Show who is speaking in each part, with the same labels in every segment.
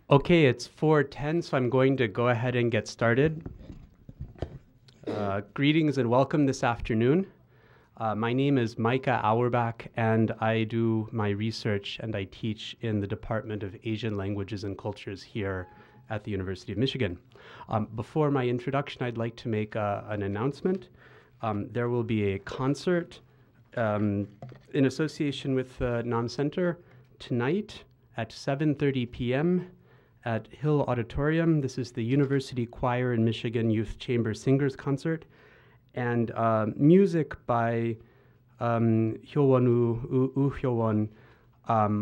Speaker 1: Okay, it's 4:10, so I'm going to go ahead and get started. Greetings and welcome this afternoon. My name is Micah Auerbach, and I do my research and I teach in the Department of Asian Languages and Cultures here at the University of Michigan. Before my introduction, I'd like to make an announcement. There will be a concert in association with the NAM Center tonight at 7:30 p.m. at Hill Auditorium. This is the University Choir and Michigan Youth Chamber Singers Concert. And music by Hyowon Woo Hyowon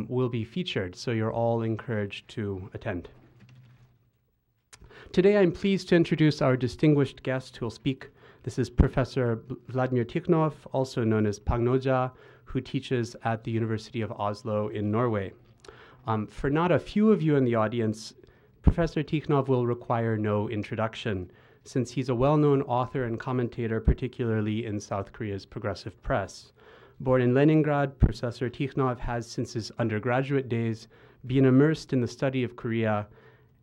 Speaker 1: will be featured, so you're all encouraged to attend. Today I'm pleased to introduce our distinguished guest who will speak. This is Professor Vladimir Tikhonov, also known as Pagnoja, who teaches at the University of Oslo in Norway. For not a few of you in the audience, Professor Tikhonov will require no introduction, since he's a well-known author and commentator, particularly in South Korea's progressive press. Born in Leningrad, Professor Tikhonov has, since his undergraduate days, been immersed in the study of Korea,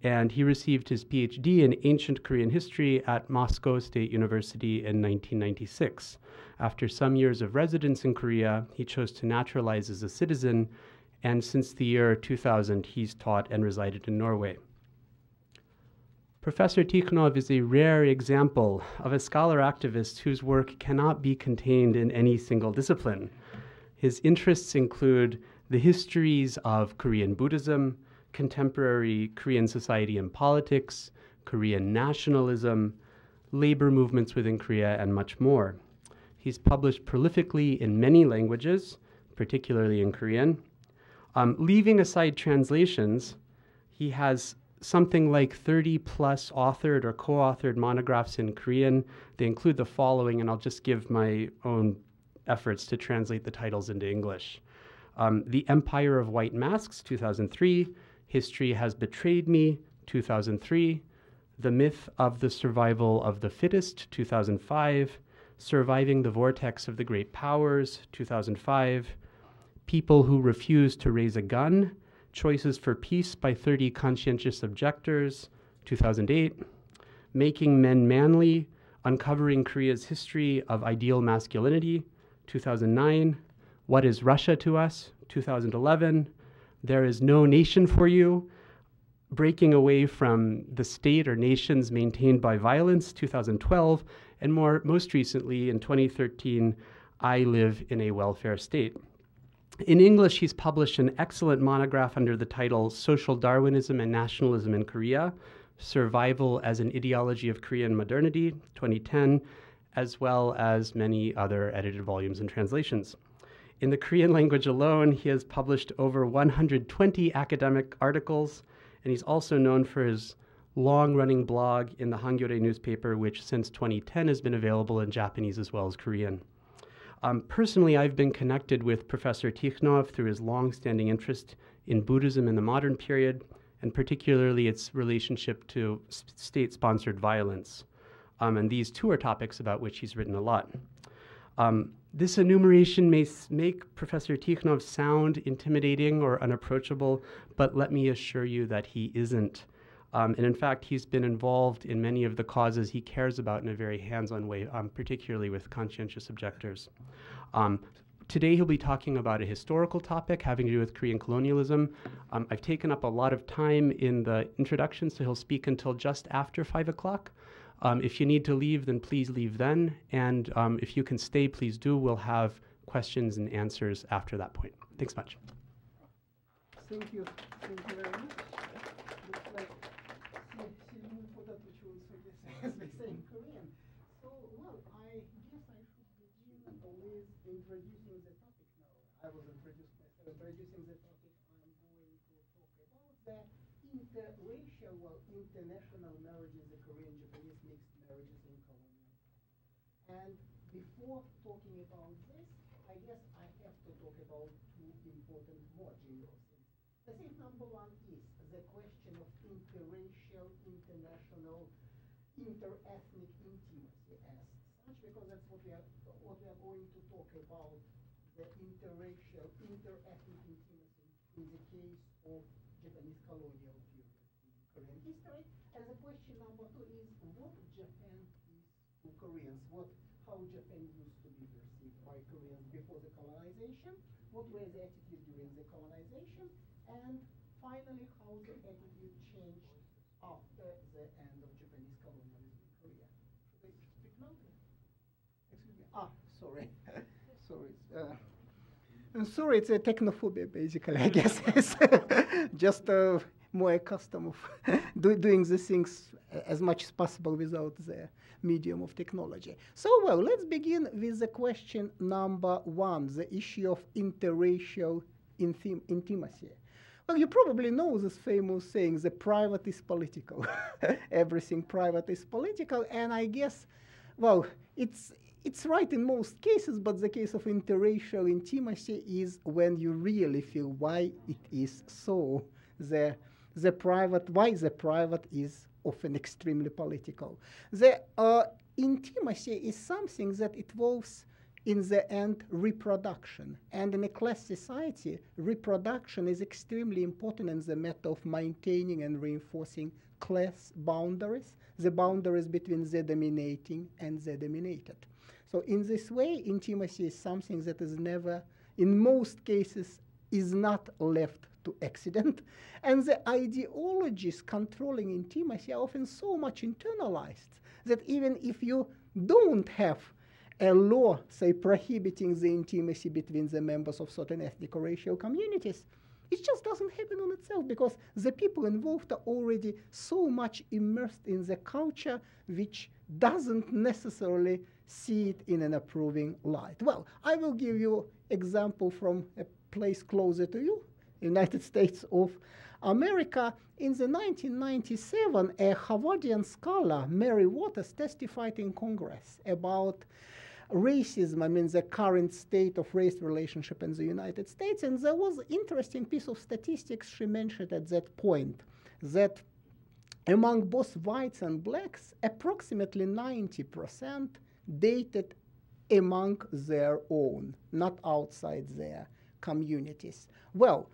Speaker 1: and he received his PhD in ancient Korean history at Moscow State University in 1996. After some years of residence in Korea, he chose to naturalize as a citizen, and since the year 2000, he's taught and resided in Norway. Professor Tikhonov is a rare example of a scholar activist whose work cannot be contained in any single discipline. His interests include the histories of Korean Buddhism, contemporary Korean society and politics, Korean nationalism, labor movements within Korea, and much more. He's published prolifically in many languages, particularly in Korean. Leaving aside translations, he has something like 30 plus authored or co-authored monographs in Korean. They include the following, and I'll just give my own efforts to translate the titles into English. The Empire of White Masks, 2003, History Has Betrayed Me, 2003, The Myth of the Survival of the Fittest, 2005, Surviving the Vortex of the Great Powers, 2005, People Who Refuse to Raise a Gun, Choices for Peace by 30 Conscientious Objectors, 2008, Making Men Manly, Uncovering Korea's History of Ideal Masculinity, 2009, What is Russia to Us, 2011, There is No Nation for You, Breaking Away from the State or Nations Maintained by Violence, 2012, and most recently, in 2013, I Live in a Welfare State. In English, he's published an excellent monograph under the title Social Darwinism and Nationalism in Korea, Survival as an Ideology of Korean Modernity, 2010, as well as many other edited volumes and translations. In the Korean language alone, he has published over 120 academic articles, and he's also known for his long-running blog in the Hangyorae newspaper, which since 2010 has been available in Japanese as well as Korean. Personally, I've been connected with Professor Tikhonov through his long-standing interest in Buddhism in the modern period, and particularly its relationship to state-sponsored violence. And these two are topics about which he's written a lot. This enumeration may make Professor Tikhonov sound intimidating or unapproachable, but let me assure you that he isn't. And in fact, he's been involved in many of the causes he cares about in a very hands-on way, particularly with conscientious objectors. Today he'll be talking about a historical topic having to do with Korean colonialism. I've taken up a lot of time in the introduction, so he'll speak until just after 5 o'clock. If you need to leave, then please leave then. And if you can stay, please do. We'll have questions and answers after that point. Thanks much.
Speaker 2: Thank you. Thank you very much. Looks like as they say in Korean. So, well, I guess I should begin with introducing the topic now. I was introducing the topic. I'm going to talk about the interracial, well, international marriages, the Korean-Japanese mixed marriages in Colonial. And before talking about this, I guess I have to talk about two important more general things. I think number one is the question of interracial, international, inter-ethnic intimacy as such, because that's what we are going to talk about, the interracial, inter-ethnic intimacy in the case of Japanese colonial period in Korean history. And the question number two is what Japan is to Koreans, how Japan used to be perceived by Koreans before the colonization, what were the attitude during the colonization, and finally how the attitude changed after the end of Japanese colonialism in Korea. Should I speak now? Excuse me. Sorry. Sorry. I'm sorry, it's a technophobia, basically, I guess. It's just more accustomed of doing these things as much as possible without the medium of technology. So, well, let's begin with the question number one, the issue of interracial intimacy. Well, you probably know this famous saying, the private is political. Everything private is political, and I guess, well, it's right in most cases, but the case of interracial intimacy is when you really feel why it is so. Why the private is often extremely political. The intimacy is something that involves, in the end, reproduction. And in a class society, reproduction is extremely important in the matter of maintaining and reinforcing class boundaries, the boundaries between the dominating and the dominated. So in this way, intimacy is something that is never, in most cases, is not left to accident. And the ideologies controlling intimacy are often so much internalized that even if you don't have a law, say, prohibiting the intimacy between the members of certain ethnic or racial communities, it just doesn't happen on itself because the people involved are already so much immersed in the culture which doesn't necessarily see it in an approving light. Well, I will give you example from a place closer to you, United States of America. In the 1997, a Harvardian scholar, Mary Waters, testified in Congress about racism, the current state of race relationship in the United States. And there was an interesting piece of statistics she mentioned at that point, that among both whites and blacks, approximately 90% dated among their own, not outside their communities. Well,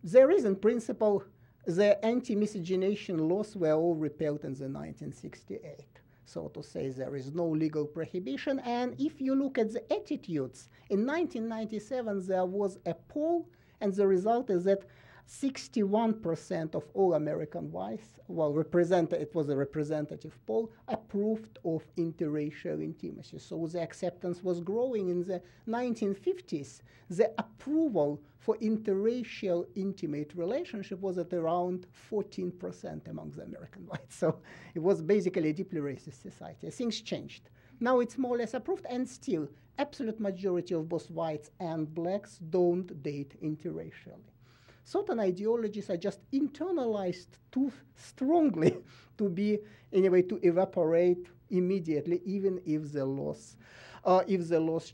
Speaker 2: there is in principle, the anti-miscegenation laws were all repealed in the 1968. So to say, there is no legal prohibition. And if you look at the attitudes, in 1997 there was a poll, and the result is that 61% of all American whites, well, it was a representative poll, approved of interracial intimacy. So the acceptance was growing. In the 1950s, the approval for interracial intimate relationship was at around 14% among the American whites. So it was basically a deeply racist society. Things changed. Now it's more or less approved, and still, absolute majority of both whites and blacks don't date interracially. Certain ideologies are just internalized too strongly to be, anyway, to evaporate immediately, even if the laws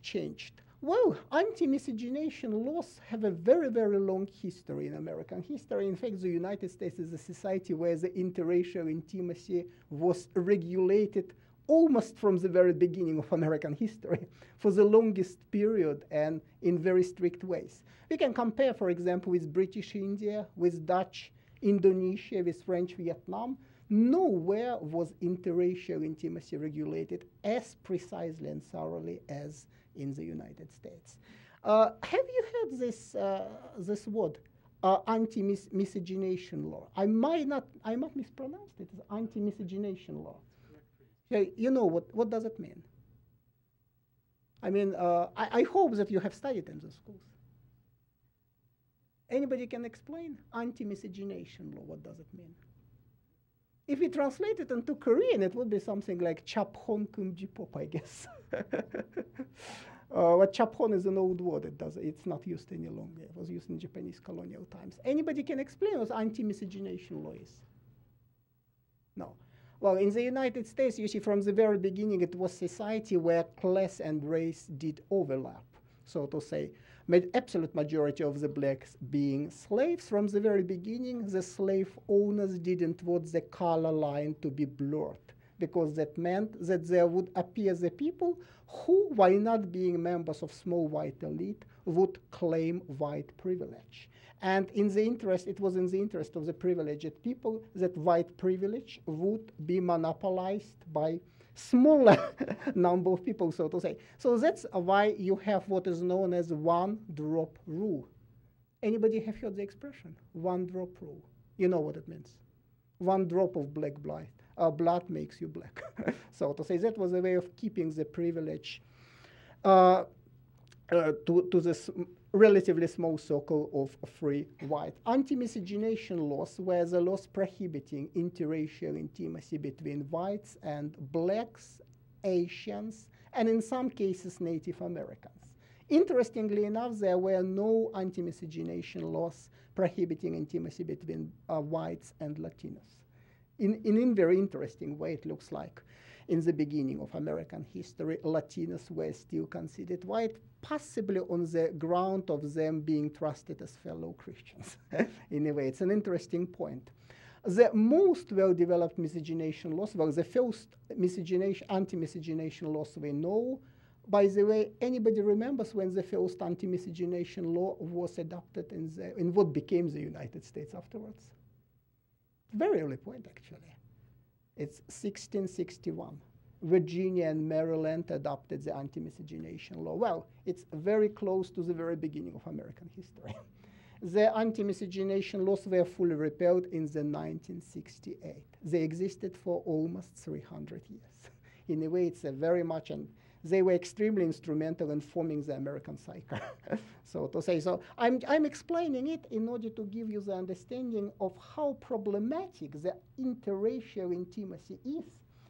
Speaker 2: changed. Well, anti-miscegenation laws have a very, very long history in American history. In fact, the United States is a society where the interracial intimacy was regulated almost from the very beginning of American history for the longest period and in very strict ways. We can compare, for example, with British India, with Dutch Indonesia, with French Vietnam. Nowhere was interracial intimacy regulated as precisely and thoroughly as in the United States. Have you heard this word, anti-miscegenation law? I might mispronounce it. It's anti-miscegenation law. You know what does it mean? I hope that you have studied in the schools. Anybody can explain anti-miscegenation law? What does it mean? If we translate it into Korean, it would be something like chaphon kumjipop, I guess. But chaphon is an old word. It's not used any longer. It was used in Japanese colonial times. Anybody can explain what anti-miscegenation law is? No. Well, in the United States, you see, from the very beginning, it was society where class and race did overlap. So to say, absolute majority of the blacks being slaves. From the very beginning, the slave owners didn't want the color line to be blurred, because that meant that there would appear the people who, while not being members of small white elite, would claim white privilege. And in the interest, it was in the interest of the privileged people that white privilege would be monopolized by smaller number of people, so to say. So that's why you have what is known as one-drop rule. Anybody have heard the expression, one-drop rule? You know what it means. One drop of black blood makes you black. So to say, that was a way of keeping the privilege to this relatively small circle of free white. Anti-miscegenation laws were the laws prohibiting interracial intimacy between whites and blacks, Asians, and in some cases Native Americans. Interestingly enough, there were no anti-miscegenation laws prohibiting intimacy between whites and Latinos. In a very interesting way, it looks like in the beginning of American history, Latinos were still considered white, possibly on the ground of them being trusted as fellow Christians. In a way, it's an interesting point. The most well-developed miscegenation laws, well, the first anti-miscegenation laws we know. By the way, anybody remembers when the first anti-miscegenation law was adopted in what became the United States afterwards? Very early point, actually. It's 1661. Virginia and Maryland adopted the anti-miscegenation law. Well, it's very close to the very beginning of American history. The anti-miscegenation laws were fully repealed in the 1968. They existed for almost 300 years. In a way, it's a very much, and they were extremely instrumental in forming the American psyche, so to say. So I'm explaining it in order to give you the understanding of how problematic the interracial intimacy is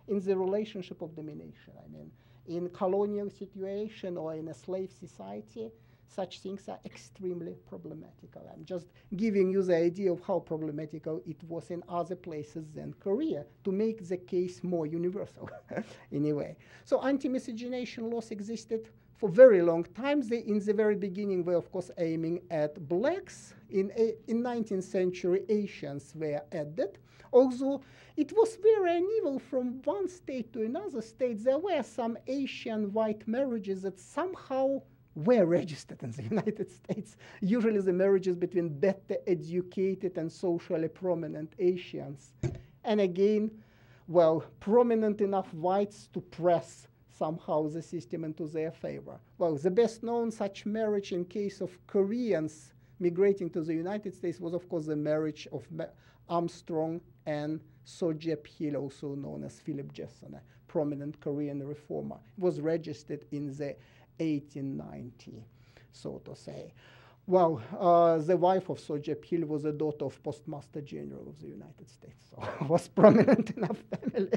Speaker 2: in the relationship of domination. I mean, in colonial situation or in a slave society, such things are extremely problematical. I'm just giving you the idea of how problematical it was in other places than Korea to make the case more universal in a way. So anti-miscegenation laws existed for a very long time. They, in the very beginning, were, of course, aiming at blacks. In 19th century, Asians were added. Although it was very uneven from one state to another state, there were some Asian white marriages that somehow were registered in the United States. Usually the marriages between better educated and socially prominent Asians. And again, well, prominent enough whites to press somehow the system into their favor. Well, the best known such marriage in case of Koreans migrating to the United States was, of course, the marriage of Armstrong and Soje Hill, also known as Philip Jesson, a prominent Korean reformer. It was registered in the 1890, so to say. Well, the wife of Soje Hill was a daughter of Postmaster General of the United States, so was prominent enough family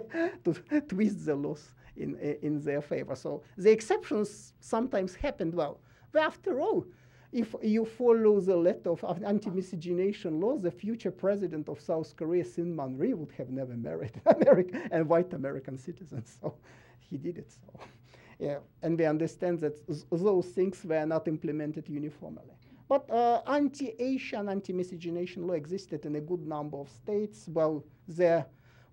Speaker 2: to twist the laws in their favor. So the exceptions sometimes happened. Well, but after all, if you follow the letter of anti-miscegenation laws, the future president of South Korea, Syngman Rhee, would have never married and white American citizens. So he did it. So. Yeah, and we understand that those things were not implemented uniformly. But anti-Asian, anti-miscegenation law existed in a good number of states. Well, the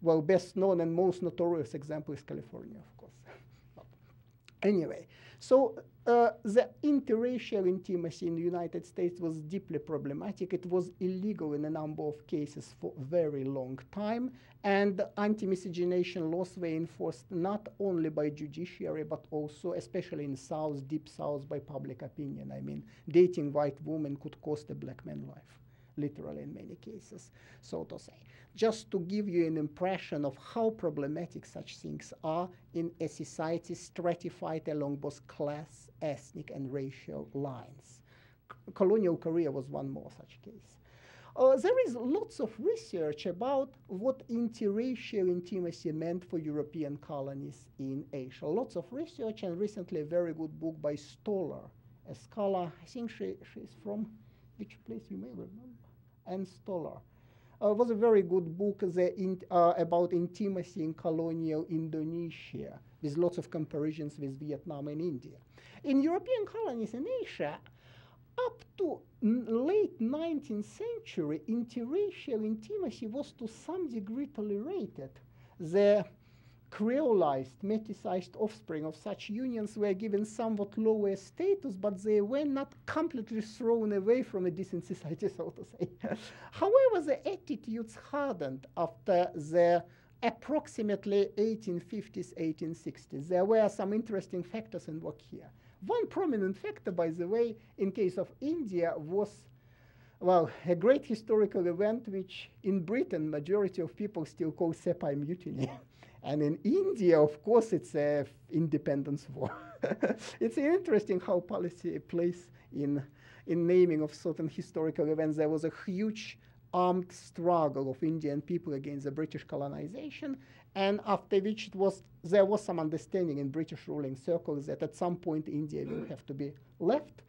Speaker 2: best known and most notorious example is California, of course. Anyway, so the interracial intimacy in the United States was deeply problematic. It was illegal in a number of cases for a very long time. And anti-miscegenation laws were enforced not only by judiciary, but also, especially in South, deep South, by public opinion. I mean, dating white women could cost a black man life, literally in many cases, so to say. Just to give you an impression of how problematic such things are in a society stratified along both class, ethnic, and racial lines. Colonial Korea was one more such case. There is lots of research about what interracial intimacy meant for European colonies in Asia. Lots of research, and recently a very good book by Stoller, a scholar, I think she's from which place you may remember, and Stoller. It was a very good book about intimacy in colonial Indonesia, with lots of comparisons with Vietnam and India. In European colonies in Asia, up to late 19th century, interracial intimacy was to some degree tolerated. The creolized, meticized offspring of such unions were given somewhat lower status, but they were not completely thrown away from a decent society, so to say. However, the attitudes hardened after the approximately 1850s, 1860s. There were some interesting factors in work here. One prominent factor, by the way, in case of India was, well, a great historical event which in Britain, majority of people still call Sepoy Mutiny. And in India, of course, it's an independence war. It's interesting how policy plays in naming of certain historical events. There was a huge armed struggle of Indian people against the British colonization, and after which there was some understanding in British ruling circles that at some point India will have to be left.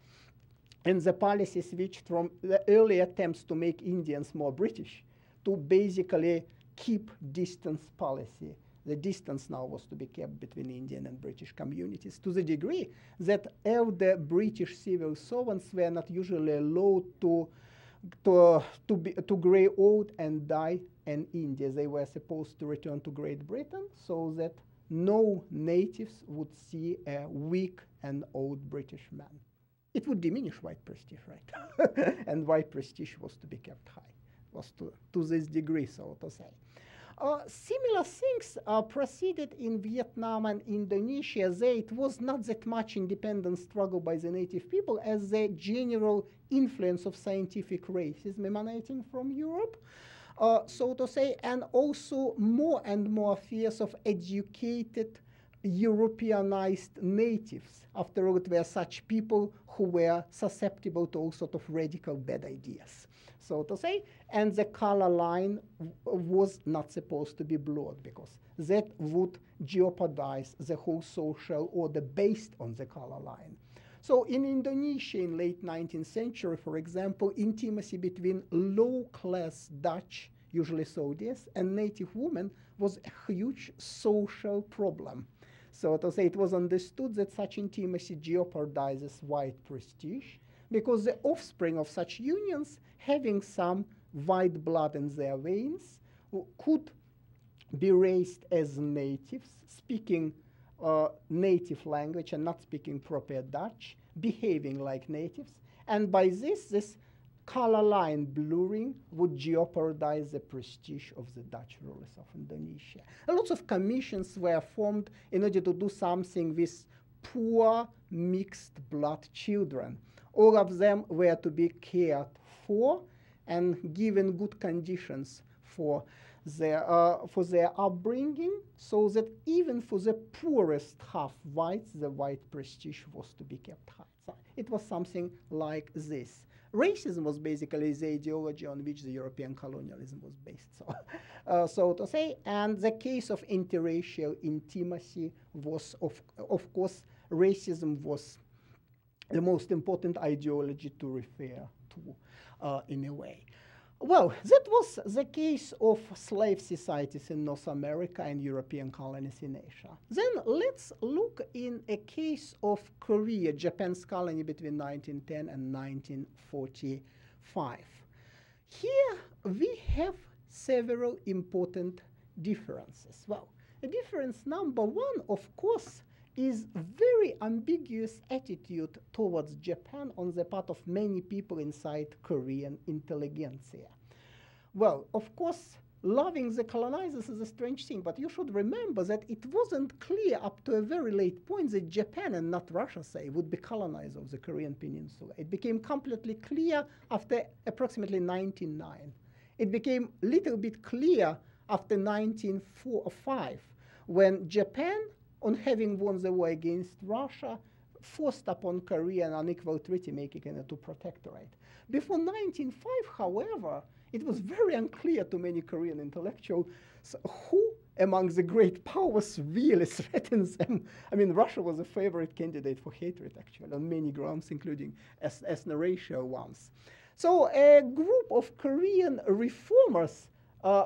Speaker 2: And the policy switched from the early attempts to make Indians more British to basically keep distance policy. The distance now was to be kept between Indian and British communities, to the degree that elder British civil servants were not usually allowed to grow old and die in India. They were supposed to return to Great Britain so that no natives would see a weak and old British man. It would diminish white prestige, right? And white prestige was to be kept high, was to this degree, so to say. Similar things proceeded in Vietnam and Indonesia. There it was not that much independent struggle by the native people as the general influence of scientific racism emanating from Europe, so to say, and also more and more fears of educated Europeanized natives. After all, it were such people who were susceptible to all sort of radical bad ideas, so to say, and the color line was not supposed to be blurred because that would jeopardize the whole social order based on the color line. So in Indonesia in late 19th century, for example, intimacy between low-class Dutch, usually Saudis, and native women was a huge social problem. So to say, it was understood that such intimacy jeopardizes white prestige because the offspring of such unions, having some white blood in their veins, could be raised as natives, speaking native language and not speaking proper Dutch, behaving like natives. And by this color line blurring would jeopardize the prestige of the Dutch rulers of Indonesia. Lots of commissions were formed in order to do something with poor mixed blood children. All of them were to be cared for and given good conditions for their upbringing, so that even for the poorest half-whites, the white prestige was to be kept high. So it was something like this. Racism was basically the ideology on which the European colonialism was based, so to say. And the case of interracial intimacy was, of course, racism was the most important ideology to refer to in a way. Well, that was the case of slave societies in North America and European colonies in Asia. Then let's look in a case of Korea, Japan's colony between 1910 and 1945. Here we have several important differences. Well, a difference number one, of course, is very ambiguous attitude towards Japan on the part of many people inside Korean intelligentsia. Well, of course, loving the colonizers is a strange thing, but you should remember that it wasn't clear up to a very late point that Japan, and not Russia, say, would be colonizer of the Korean peninsula. It became completely clear after approximately 1909. It became a little bit clear after 1905, when Japan, on having won the war against Russia, forced upon Korea an unequal treaty making it a two-protectorate. Before 1905, however, it was very unclear to many Korean intellectuals who among the great powers really threatens them. I mean, Russia was a favorite candidate for hatred, actually, on many grounds, including ethno-racial ones. So a group of Korean reformers,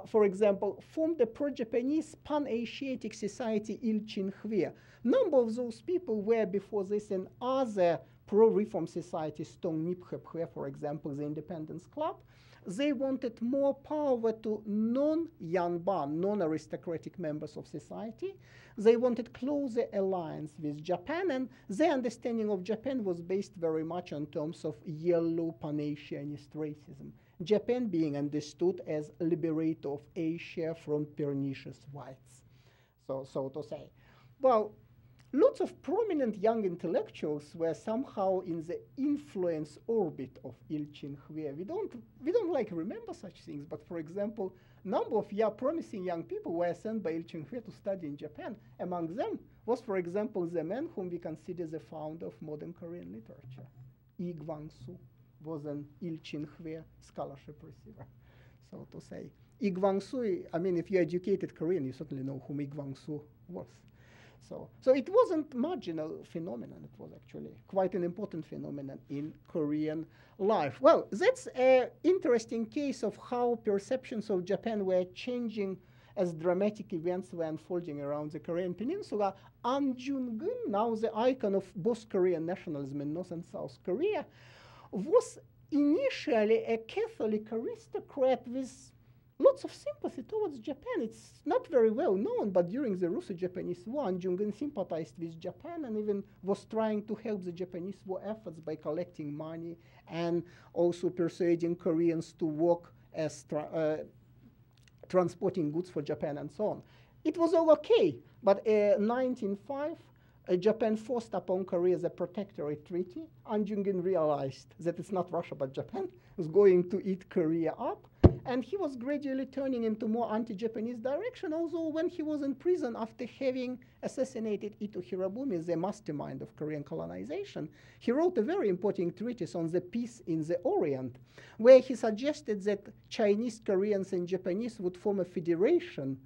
Speaker 2: for example, formed a pro-Japanese Pan-Asiatic society, Il-Chin-Hwe. Number of those people were before this in other pro-reform societies, Tong Nip Hep Hwe, for example, the Independence Club. they wanted more power to non-yanban, non-aristocratic members of society. They wanted closer alliance with Japan, and their understanding of Japan was based very much on terms of yellow Pan-Asianist racism. Japan being understood as liberator of Asia from pernicious whites, so to say. Well, lots of prominent young intellectuals were somehow in the influence orbit of Il-Chin Hui. We don't like remember such things, but for example, number of promising young people were sent by Il-Chin Hui to study in Japan. Among them was, for example, the man whom we consider the founder of modern Korean literature. Yi Gwang-soo was an Il-Chin Hui scholarship receiver, so to say. Yi Gwang-soo, I mean, if you educated Korean, you certainly know whom Yi Gwang-soo was. So it wasn't marginal phenomenon. It was actually quite an important phenomenon in Korean life. Well, that's an interesting case of how perceptions of Japan were changing as dramatic events were unfolding around the Korean peninsula. An Jung-geun, now the icon of both Korean nationalism in North and South Korea, was initially a Catholic aristocrat with lots of sympathy towards Japan. It's not very well known, but during the Russo-Japanese War, An Jung-geun sympathized with Japan and even was trying to help the Japanese war efforts by collecting money and also persuading Koreans to work as transporting goods for Japan and so on. It was all okay, but in 1905, Japan forced upon Korea the protectorate treaty. An Jung-geun realized that it's not Russia but Japan was going to eat Korea up, and he was gradually turning into more anti-Japanese direction, although when he was in prison after having assassinated Ito Hirobumi, the mastermind of Korean colonization, he wrote a very important treatise on the peace in the Orient, where he suggested that Chinese, Koreans, and Japanese would form a federation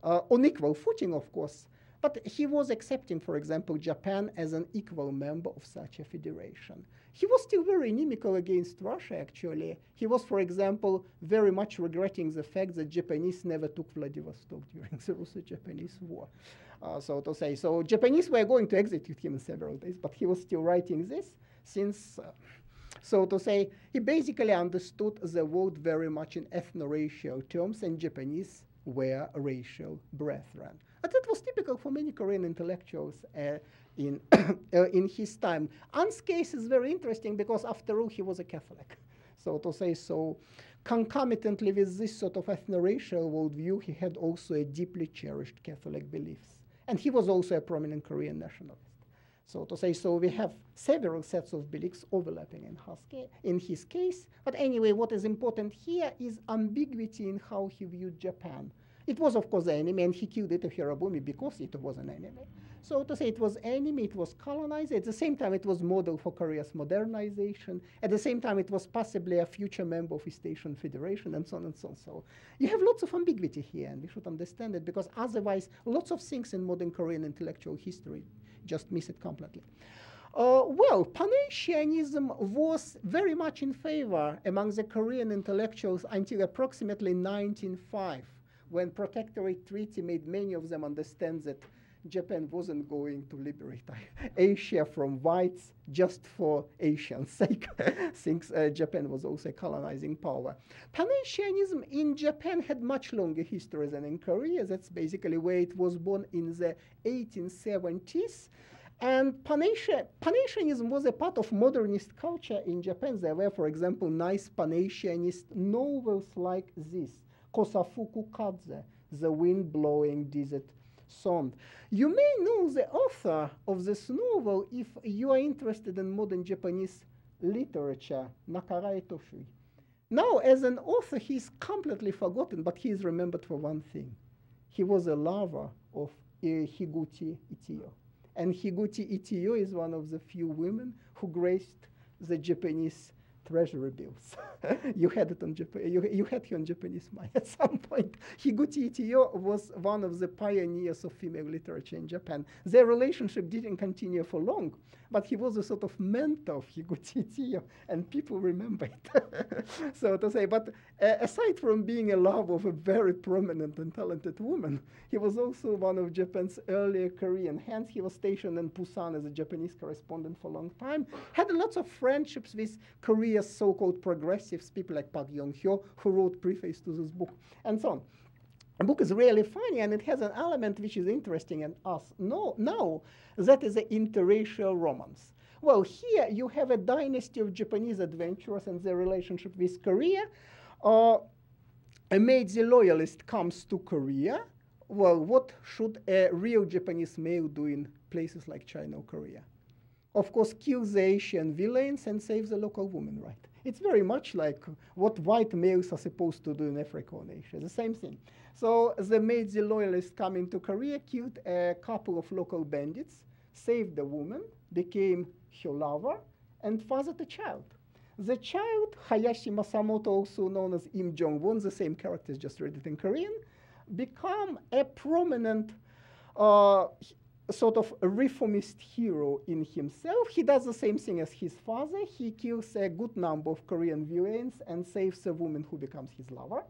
Speaker 2: on equal footing, of course. But he was accepting, for example, Japan as an equal member of such a federation. He was still very inimical against Russia, actually. He was, for example, very much regretting the fact that Japanese never took Vladivostok during the Russo-Japanese War, so to say. So Japanese were going to execute him in several days, but he was still writing this since, so to say, he basically understood the world very much in ethno-racial terms, and Japanese were racial brethren. But that was typical for many Korean intellectuals in his time. An's case is very interesting because, after all, he was a Catholic, so to say. So concomitantly with this sort of ethno-racial worldview, he had also a deeply cherished Catholic beliefs. And he was also a prominent Korean nationalist, so to say. So we have several sets of beliefs overlapping in his case. But anyway, what is important here is ambiguity in how he viewed Japan. It was, of course, the enemy, and he killed Ito Hirobumi because it was an enemy. So to say, it was enemy, it was colonized. At the same time, it was model for Korea's modernization. At the same time, it was possibly a future member of East Asian Federation, and so on and so on. So you have lots of ambiguity here, and we should understand it, because otherwise, lots of things in modern Korean intellectual history just miss it completely. Well, Pan-Asianism was very much in favor among the Korean intellectuals until approximately 1905. When Protectorate Treaty made many of them understand that Japan wasn't going to liberate Asia from whites just for Asians' sake, since Japan was also a colonizing power. Pan-Asianism in Japan had much longer history than in Korea. That's basically where it was born in the 1870s. And Pan-Asianism was a part of modernist culture in Japan. There were, for example, nice Pan-Asianist novels like this, Kosafuku Kadze, The Wind-Blowing Desert Song. You may know the author of this novel if you are interested in modern Japanese literature, Nakarai Toshui. Now, as an author, he's completely forgotten, but he is remembered for one thing. He was a lover of Higuchi Itiyo. And Higuchi Itiyo is one of the few women who graced the Japanese treasury bills. You had it on you had her on Japanese money at some point. Higuchi Itiyo was one of the pioneers of female literature in Japan. Their relationship didn't continue for long, but he was a sort of mentor of Higuchi Itiyo, and people remember it, so to say. But aside from being a lover of a very prominent and talented woman, he was also one of Japan's earlier Korean hands. He was stationed in Busan as a Japanese correspondent for a long time, had lots of friendships with Korean serious so-called progressives, people like Park Yong-hyo, who wrote preface to this book, and so on. The book is really funny, and it has an element which is interesting in us now, that is the interracial romance. Well, here you have a dynasty of Japanese adventurers and their relationship with Korea. A Meiji loyalist comes to Korea. Well, what should a real Japanese male do in places like China or Korea? Of course, kill the Asian villains and save the local woman, right? It's very much like what white males are supposed to do in Africa or Asia, the same thing. So the Meiji loyalists come into Korea, killed a couple of local bandits, saved the woman, became her lover, and fathered a child. The child, Hayashi Masamoto, also known as Im Jong-won, the same character, just read it in Korean, become a prominent sort of a reformist hero in himself. He does the same thing as his father. He kills a good number of Korean villains and saves a woman who becomes his lover.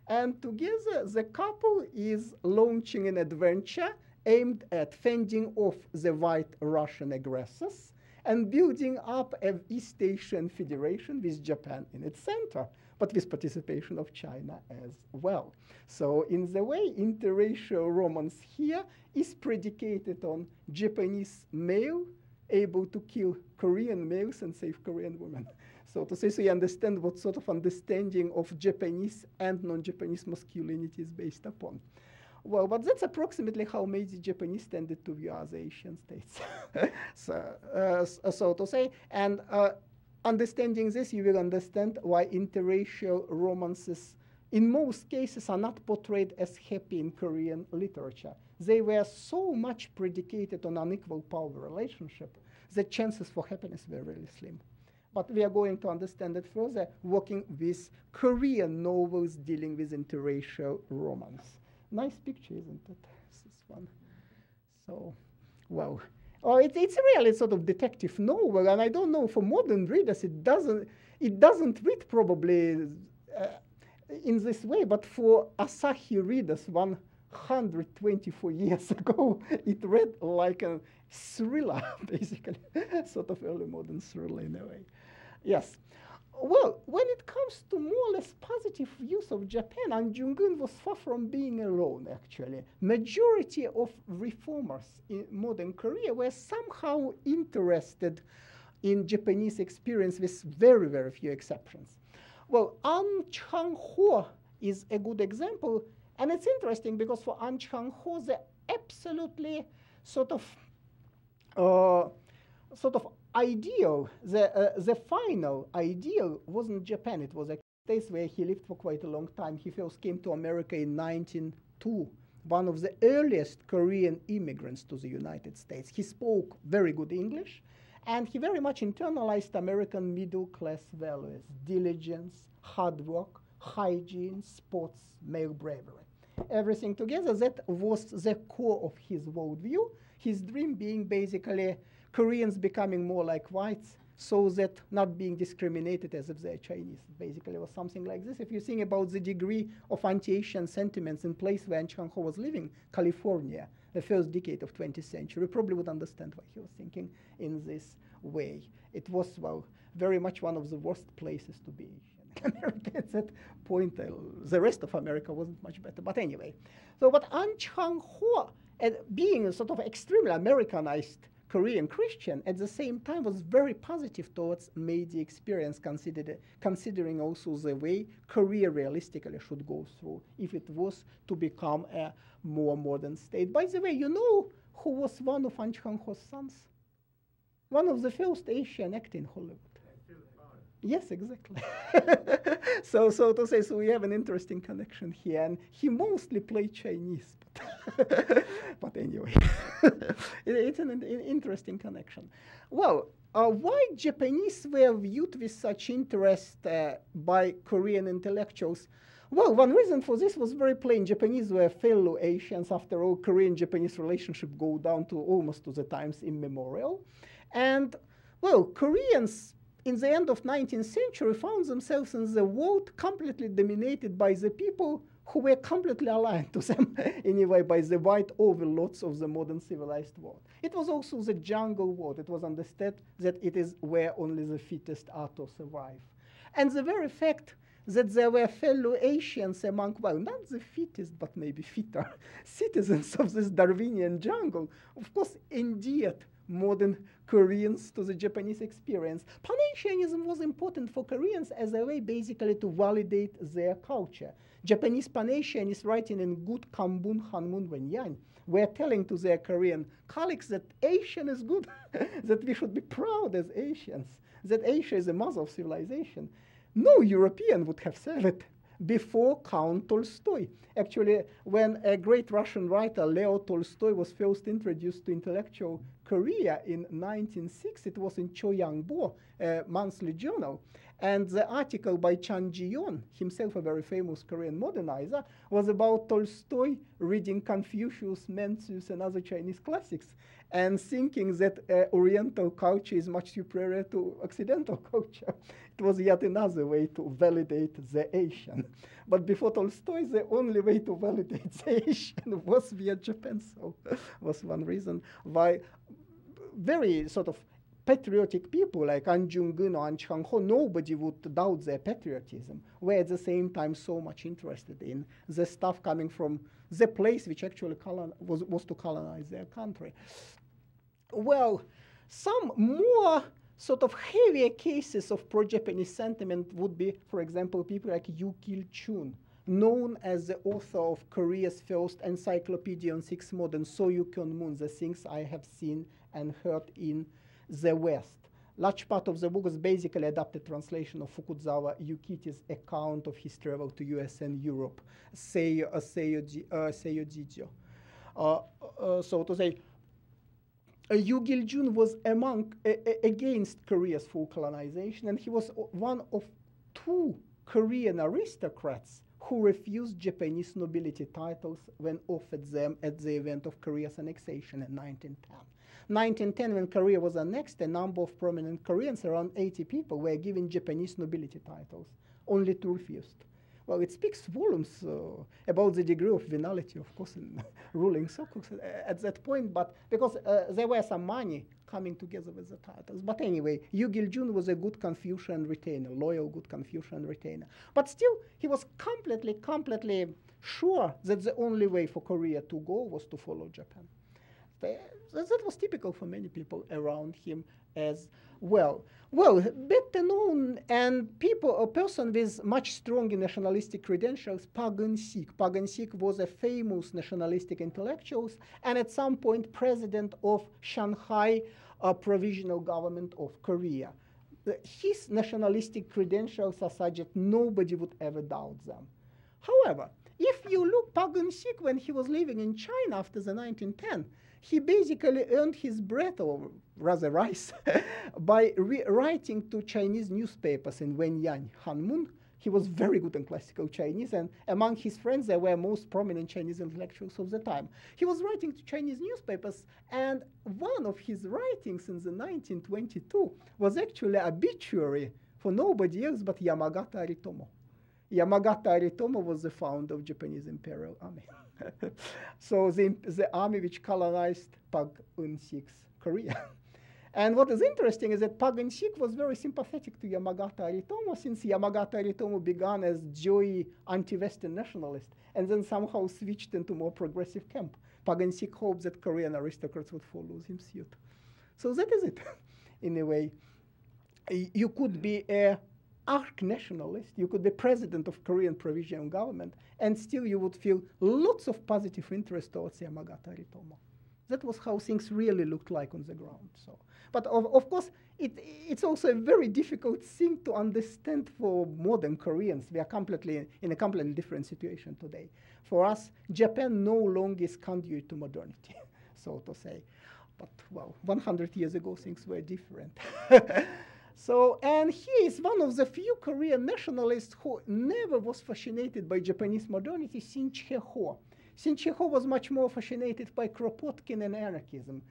Speaker 2: And together, the couple is launching an adventure aimed at fending off the white Russian aggressors and building up an East Asian federation with Japan in its center, but with participation of China as well. So in the way, interracial romance here is predicated on Japanese male able to kill Korean males and save Korean women. So to say, so you understand what sort of understanding of Japanese and non-Japanese masculinity is based upon. Well, but that's approximately how Meiji Japanese tended to view other Asian states. So to say, and understanding this, you will understand why interracial romances, in most cases, are not portrayed as happy in Korean literature. They were so much predicated on unequal power relationship that chances for happiness were really slim. But we are going to understand it further working with Korean novels dealing with interracial romance. Nice picture, isn't it? This one. So, well, it's really sort of detective novel, and I don't know, for modern readers, it doesn't read probably in this way, but for Asahi readers 124 years ago, it read like a thriller, basically, sort of early modern thriller in a way. Yes. Well, when it comes to more or less positive views of Japan, An Jung-geun was far from being alone, actually. Majority of reformers in modern Korea were somehow interested in Japanese experience with very, very few exceptions. Well, An Chang-ho is a good example, and it's interesting because for An Chang-ho, the absolutely sort of ideal, the final ideal wasn't Japan. It was a place where he lived for quite a long time. He first came to America in 1902, one of the earliest Korean immigrants to the United States. He spoke very good English, and he very much internalized American middle-class values: diligence, hard work, hygiene, sports, male bravery. Everything together, that was the core of his worldview. His dream being basically Koreans becoming more like whites, so that not being discriminated as if they're Chinese. Basically, it was something like this. If you think about the degree of anti-Asian sentiments in place where An Chang-ho was living, California, the first decade of 20th century, you probably would understand why he was thinking in this way. It was, well, very much one of the worst places to be Asian. America at that point, the rest of America wasn't much better. But anyway, so but An Chang-ho, being a sort of extremely Americanized Korean Christian, at the same time was very positive towards Meiji experience, considering also the way Korea realistically should go through if it was to become a more modern state. By the way, you know who was one of An Chang-ho's sons? One of the first Asian actors in Hollywood. Yes, exactly. So to say, so we have an interesting connection here, and he mostly played Chinese, but anyway, it's an interesting connection. Well, why Japanese were viewed with such interest by Korean intellectuals? Well, one reason for this was very plain. Japanese were fellow Asians. After all, Korean-Japanese relationship go down to almost to the times immemorial. And, well, Koreans in the end of 19th century found themselves in the world completely dominated by the people who were completely aligned to them anyway by the white overlords of the modern civilized world. It was also the jungle world. It was understood that it is where only the fittest are to survive. And the very fact that there were fellow Asians among, well, not the fittest, but maybe fitter citizens of this Darwinian jungle, of course, endeared modern Koreans to the Japanese experience. Pan-Asianism was important for Koreans as a way basically to validate their culture. Japanese Pan-Asianists writing in good Kambun Hanmun Wenyan were telling to their Korean colleagues that Asian is good, that we should be proud as Asians, that Asia is the mother of civilization. No European would have said it before Count Tolstoy. Actually, when a great Russian writer, Leo Tolstoy, was first introduced to intellectual Korea in 1906, it was in Choyangbo, a monthly journal. And the article by Chan Ji-yeon, himself a very famous Korean modernizer, was about Tolstoy reading Confucius, Mencius, and other Chinese classics, and thinking that Oriental culture is much superior to Occidental culture. It was yet another way to validate the Asian. But before Tolstoy, the only way to validate the Asian was via Japan. So was one reason why very sort of patriotic people like An Jung-geun or An Chang-ho, nobody would doubt their patriotism, were at the same time so much interested in the stuff coming from the place which actually was to colonize their country. Well, some more sort of heavier cases of pro-Japanese sentiment would be, for example, people like Yu Kil-chun, known as the author of Korea's first encyclopedia on 6 modern Soyu Kyonmun, the things I have seen and heard in the West. Large part of the book is basically adapted translation of Fukuzawa Yukichi's account of his travel to US and Europe, Seiyo Jijyo. So to say, Yu Gil-jun was against Korea's full colonization, and he was one of 2 Korean aristocrats who refused Japanese nobility titles when offered them at the event of Korea's annexation in 1910. 1910, when Korea was annexed, a number of prominent Koreans, around 80 people, were given Japanese nobility titles. Only 2 refused. Well, it speaks volumes about the degree of venality, of course, in ruling circles at that point, but because there were some money coming together with the titles. But anyway, Yu Gil-jun was a good Confucian retainer, loyal, good Confucian retainer. But still, he was completely sure that the only way for Korea to go was to follow Japan. That was typical for many people around him as well. Well, better known and a person with much stronger nationalistic credentials, Park Geun-sik. Park Geun-sik was a famous nationalistic intellectual and at some point president of Shanghai Provisional Government of Korea. His nationalistic credentials are such that nobody would ever doubt them. However, if you look Park Geun-sik when he was living in China after the 1910, he basically earned his bread, or rather rice, by writing to Chinese newspapers in Wenyan, Hanmun. He was very good in classical Chinese, and among his friends there were most prominent Chinese intellectuals of the time. He was writing to Chinese newspapers, and one of his writings in the 1922 was actually an obituary for nobody else but Yamagata Aritomo. Yamagata Aritomo was the founder of Japanese Imperial Army. So the army which colonized Park Geun-sik's Korea. And what is interesting is that Park Geun-sik was very sympathetic to Yamagata Aritomo, since Yamagata Aritomo began as Joey anti-Western nationalist and then somehow switched into more progressive camp. Park Geun-sik hoped that Korean aristocrats would follow him suit. So that is it, in a way. You could be an arch-nationalist, you could be president of Korean provisional government, and still you would feel lots of positive interest towards Yamagata Aritomo. That was how things really looked like on the ground. So, but of course, it's also a very difficult thing to understand for modern Koreans. We are in a completely different situation today. For us, Japan no longer is conduit to modernity, so to say. But, well, 100 years ago, things were different. So, and he is one of the few Korean nationalists who never was fascinated by Japanese modernity, Shin Che-ho. Shin Che-ho was much more fascinated by Kropotkin and anarchism.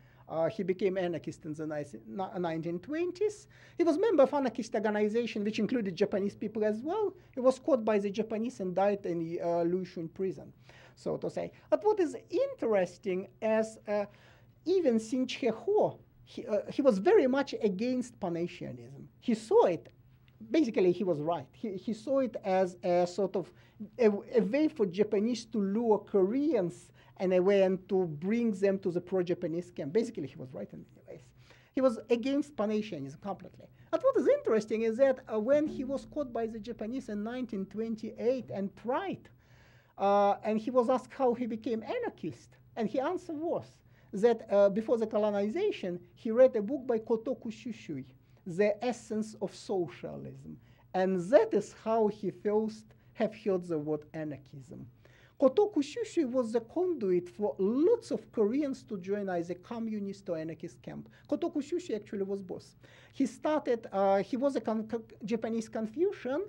Speaker 2: He became anarchist in the 1920s. He was a member of anarchist organization, which included Japanese people as well. He was caught by the Japanese and died in the Lushun prison, so to say. But what is interesting is even Shin Che-ho, he was very much against Pan-Asianism. He saw it basically he was right. He saw it as a sort of a way for Japanese to lure Koreans and a way and to bring them to the pro-Japanese camp. Basically, he was right in many ways. He was against Pan-Asianism completely. But what is interesting is that when he was caught by the Japanese in 1928 and tried, and he was asked how he became anarchist, and his answer was that before the colonization, he read a book by Kotoku Shushui, The Essence of Socialism. And that is how he first have heard the word anarchism. Kotoku Shushui was the conduit for lots of Koreans to join either communist or anarchist camp. Kotoku Shushui actually was both. He started, he was a Japanese Confucian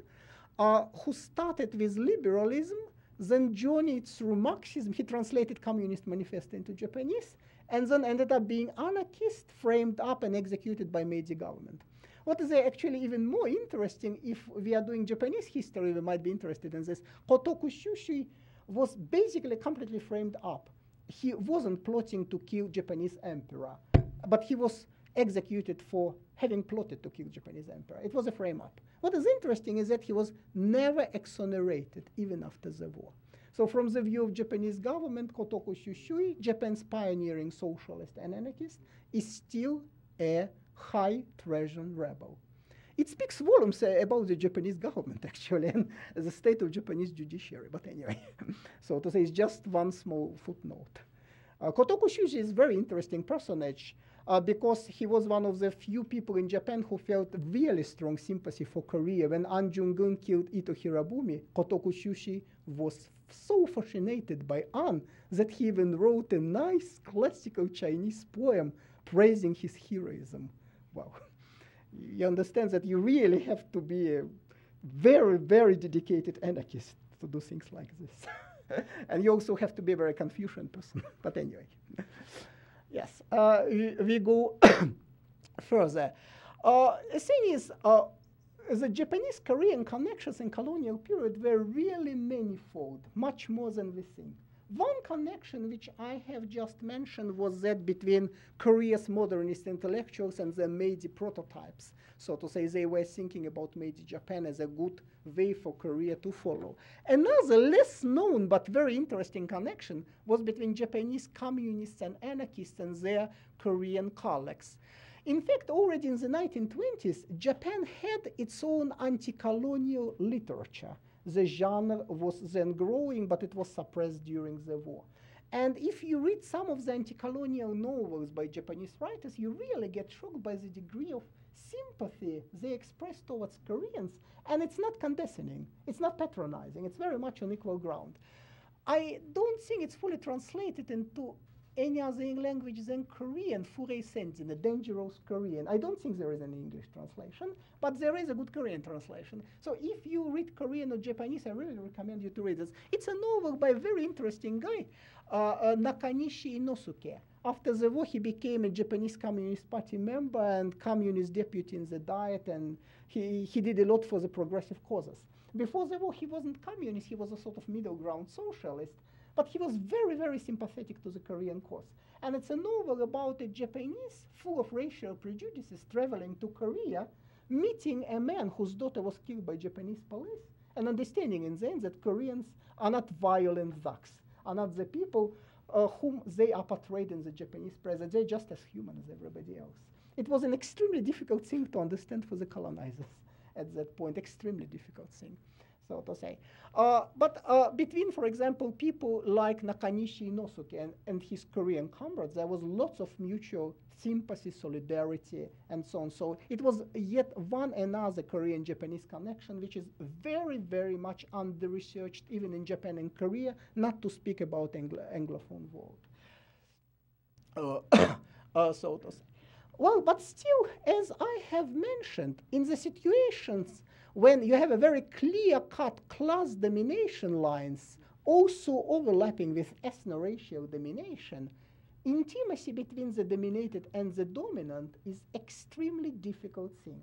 Speaker 2: who started with liberalism, then journeyed through Marxism. He translated Communist Manifesto into Japanese, and then ended up being anarchist, framed up and executed by Meiji government. What is actually even more interesting, if we are doing Japanese history, we might be interested in this. Kotoku Shushui was basically completely framed up. He wasn't plotting to kill Japanese emperor, but he was executed for having plotted to kill Japanese emperor. It was a frame up. What is interesting is that he was never exonerated, even after the war. So from the view of Japanese government, Kotoku Shushui, Japan's pioneering socialist and anarchist, is still a high treason rebel. It speaks volumes about the Japanese government, actually, and the state of Japanese judiciary. But anyway, so to say, it's just one small footnote. Kotoku Shushui is a very interesting personage because he was one of the few people in Japan who felt really strong sympathy for Korea. When An Jung-geun killed Ito Hirabumi, Kotoku Shushui was so fascinated by An that he even wrote a nice classical Chinese poem praising his heroism. Wow. You understand that you really have to be a very, very dedicated anarchist to do things like this. And you also have to be a very Confucian person. But anyway, yes, we go further. The thing is, the Japanese-Korean connections in colonial period were really manifold, much more than we think. One connection which I have just mentioned was that between Korea's modernist intellectuals and the Meiji prototypes. So to say, they were thinking about Meiji Japan as a good way for Korea to follow. Another less known but very interesting connection was between Japanese communists and anarchists and their Korean colleagues. In fact, already in the 1920s, Japan had its own anti-colonial literature. The genre was then growing, but it was suppressed during the war. And if you read some of the anti-colonial novels by Japanese writers, you really get shocked by the degree of sympathy they express towards Koreans. And it's not condescending, it's not patronizing, it's very much on equal ground. I don't think it's fully translated into any other language than Korean, Furei Senjin, a dangerous Korean. I don't think there is an English translation, but there is a good Korean translation. So if you read Korean or Japanese, I really recommend you to read this. It's a novel by a very interesting guy, Nakanishi Inosuke. After the war, he became a Japanese Communist Party member and communist deputy in the Diet, and he did a lot for the progressive causes. Before the war, he wasn't communist, he was a sort of middle ground socialist. But he was very, very sympathetic to the Korean cause. And it's a novel about a Japanese full of racial prejudices traveling to Korea, meeting a man whose daughter was killed by Japanese police, and understanding in the end that Koreans are not violent thugs, are not the people whom they are portrayed in the Japanese press, that they're just as human as everybody else. It was an extremely difficult thing to understand for the colonizers at that point, extremely difficult thing, so to say. But between, for example, people like Nakanishi Inosuke and his Korean comrades, there was lots of mutual sympathy, solidarity, and so on. So it was yet one another Korean-Japanese connection, which is very, very much under-researched, even in Japan and Korea, not to speak about Anglophone world. So to say. Well, but still, as I have mentioned, in the situations when you have a very clear-cut class domination lines also overlapping with ethno-racial domination, intimacy between the dominated and the dominant is extremely difficult thing.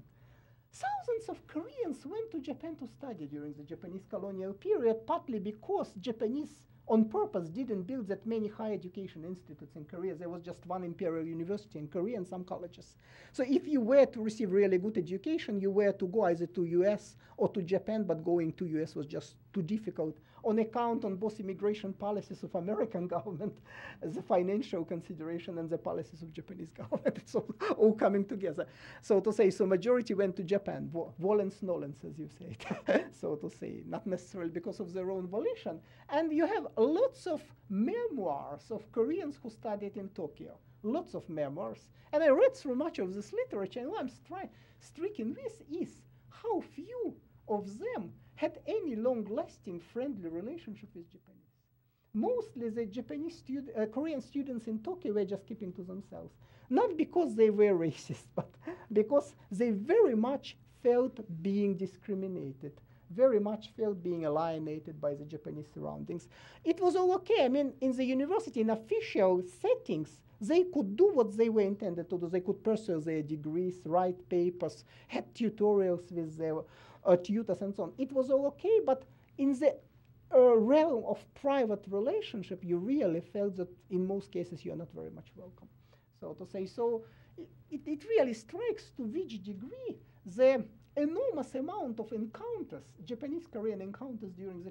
Speaker 2: Thousands of Koreans went to Japan to study during the Japanese colonial period, partly because Japanese on purpose didn't build that many higher education institutes in Korea. There was just one Imperial University in Korea and some colleges. So if you were to receive really good education, you were to go either to US or to Japan, but going to US was just too difficult on account on both immigration policies of American government, the financial consideration, and the policies of Japanese government. It's all coming together. So to say, so majority went to Japan, volens nolens, as you say it. So to say, not necessarily because of their own volition. And you have lots of memoirs of Koreans who studied in Tokyo, lots of memoirs. And I read through much of this literature, and what I'm stricken with is how few of them had any long-lasting friendly relationship with Japanese. Mostly the Korean students in Tokyo were just keeping to themselves. Not because they were racist, but because they very much felt being discriminated, very much felt being alienated by the Japanese surroundings. It was all okay. I mean, in the university, in official settings, they could do what they were intended to do. They could pursue their degrees, write papers, had tutorials with their tutors and so on. It was all okay, but in the realm of private relationship, you really felt that in most cases you're not very much welcome. So to say, so it really strikes to which degree the enormous amount of encounters, Japanese-Korean encounters during the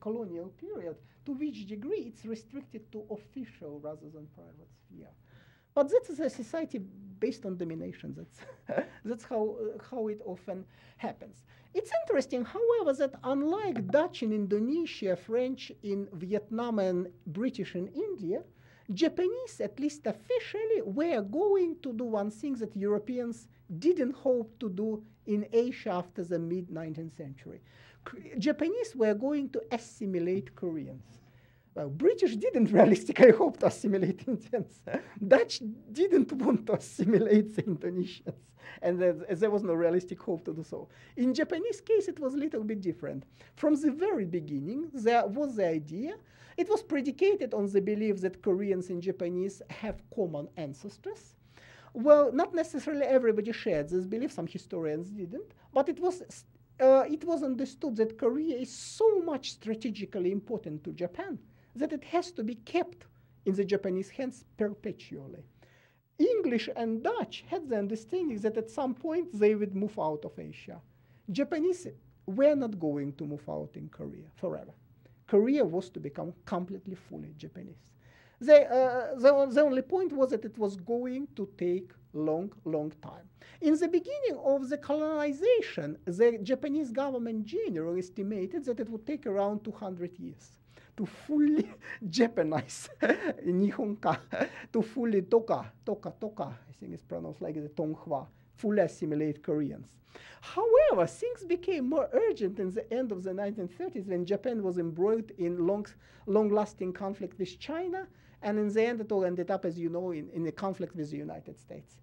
Speaker 2: colonial period, to which degree it's restricted to official rather than private sphere. But that's a society based on domination. That's how it often happens. It's interesting, however, that unlike Dutch in Indonesia, French in Vietnam, and British in India, Japanese, at least officially, were going to do one thing that Europeans didn't hope to do in Asia after the mid-19th century. Japanese were going to assimilate Koreans. Well, British didn't realistically hope to assimilate Indians. Dutch didn't want to assimilate the Indonesians, and there was no realistic hope to do so. In Japanese case, it was a little bit different. From the very beginning, there was the idea. It was predicated on the belief that Koreans and Japanese have common ancestors. Well, not necessarily everybody shared this belief. Some historians didn't, but it was understood that Korea is so much strategically important to Japan that it has to be kept in the Japanese hands perpetually. English and Dutch had the understanding that at some point they would move out of Asia. Japanese were not going to move out in Korea forever. Korea was to become completely fully Japanese. The only point was that it was going to take long time. In the beginning of the colonization, the Japanese government generally estimated that it would take around 200 years to fully Japanize Nihonka, to fully toka, I think it's pronounced like the Tonghua, fully assimilate Koreans. However, things became more urgent in the end of the 1930s when Japan was embroiled in long-lasting conflict with China, and in the end it all ended up, as you know, in a conflict with the United States.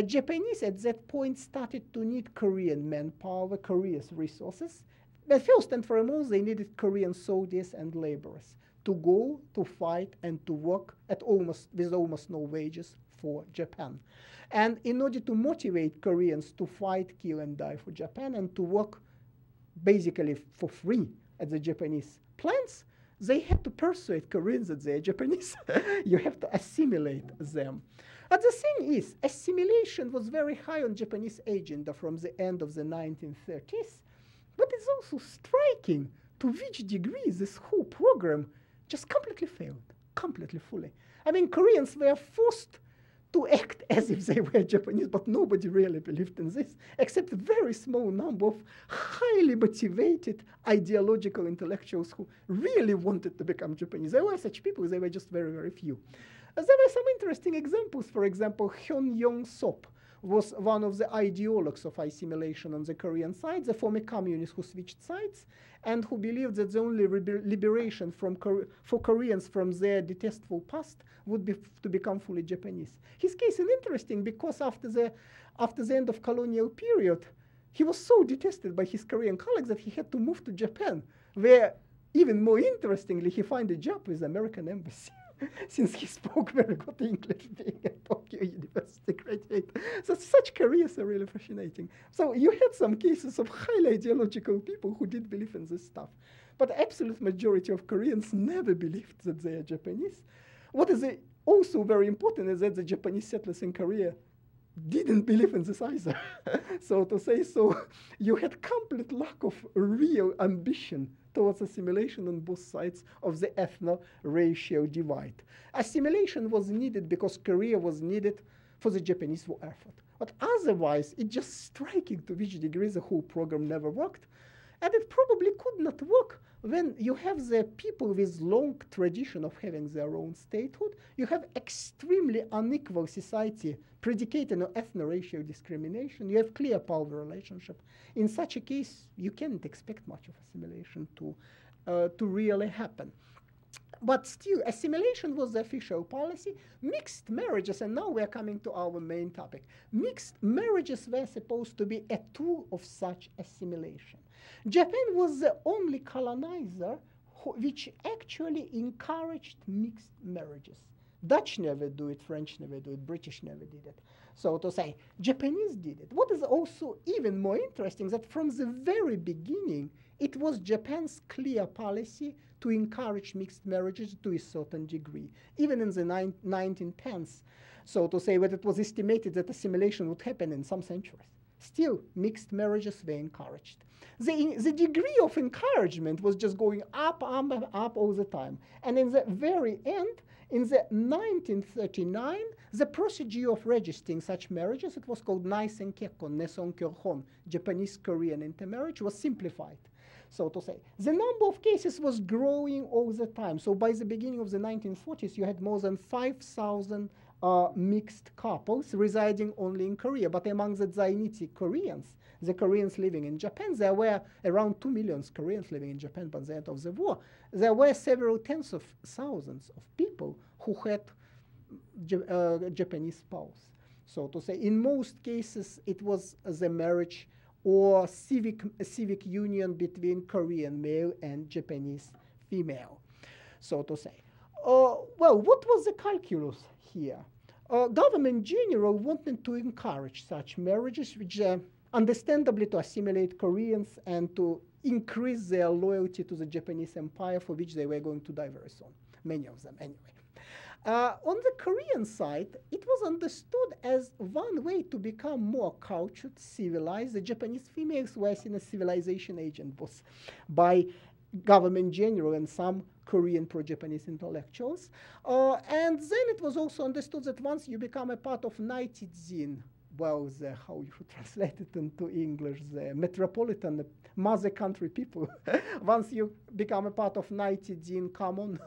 Speaker 2: Japanese at that point started to need Korean manpower, Korea's resources. But first and foremost, they needed Korean soldiers and laborers to go, to fight, and to work with almost no wages for Japan. And in order to motivate Koreans to fight, kill, and die for Japan, and to work basically for free at the Japanese plants, they had to persuade Koreans that they're Japanese. You have to assimilate them. But the thing is, assimilation was very high on Japanese agenda from the end of the 1930s. But it's also striking to which degree this whole program just completely failed, completely fully. I mean, Koreans were forced to act as if they were Japanese, but nobody really believed in this, except a very small number of highly motivated ideological intellectuals who really wanted to become Japanese. There were such people, they were just very, very few. There were some interesting examples. For example, Hyun Yong-sop was one of the ideologues of assimilation on the Korean side, the former communist who switched sides, and who believed that the only liberation for Koreans from their detestable past would be to become fully Japanese. His case is interesting because after the end of colonial period, he was so detested by his Korean colleagues that he had to move to Japan, where, even more interestingly, he found a job with the American embassy. Since he spoke very good English, being a Tokyo University graduate. So such careers are really fascinating. So you had some cases of highly ideological people who did believe in this stuff. But absolute majority of Koreans never believed that they are Japanese. What is also very important is that the Japanese settlers in Korea didn't believe in this either. So to say so, you had complete lack of real ambition towards assimilation on both sides of the ethno-racial divide. Assimilation was needed because Korea was needed for the Japanese war effort. But otherwise, it's just striking to which degree the whole program never worked. And it probably could not work when you have the people with long tradition of having their own statehood. You have extremely unequal society predicated on ethno-racial discrimination. You have clear power relationship. In such a case, you can't expect much of assimilation to really happen. But still, assimilation was the official policy. Mixed marriages, and now we're coming to our main topic. Mixed marriages were supposed to be a tool of such assimilation. Japan was the only colonizer which actually encouraged mixed marriages. Dutch never do it, French never do it, British never did it. So to say, Japanese did it. What is also even more interesting that from the very beginning, it was Japan's clear policy to encourage mixed marriages to a certain degree, even in the 1910s. So to say, when it was estimated that assimilation would happen in some centuries, still mixed marriages were encouraged. The degree of encouragement was just going up all the time. And in the very end, in the 1939, the procedure of registering such marriages, it was called Naisenkekon, Nesonkyerhon, Japanese-Korean intermarriage, was simplified. So to say, the number of cases was growing all the time. So by the beginning of the 1940s, you had more than 5,000 mixed couples residing only in Korea. But among the Zainichi Koreans, the Koreans living in Japan, there were around 2 million Koreans living in Japan by the end of the war. There were several tens of thousands of people who had Japanese spouse. So to say, in most cases, it was the marriage or civic union between Korean male and Japanese female, so to say. Well, what was the calculus here? Government general wanted to encourage such marriages, which understandably to assimilate Koreans and to increase their loyalty to the Japanese empire, for which they were going to die very soon, many of them anyway. On the Korean side, it was understood as one way to become more cultured, civilized. The Japanese females were seen as civilization agent both by government general and some Korean pro-Japanese intellectuals. And then it was also understood that once you become a part of Naitijin, well, how you should translate it into English, the metropolitan mother country people, once you become a part of Naitijin common,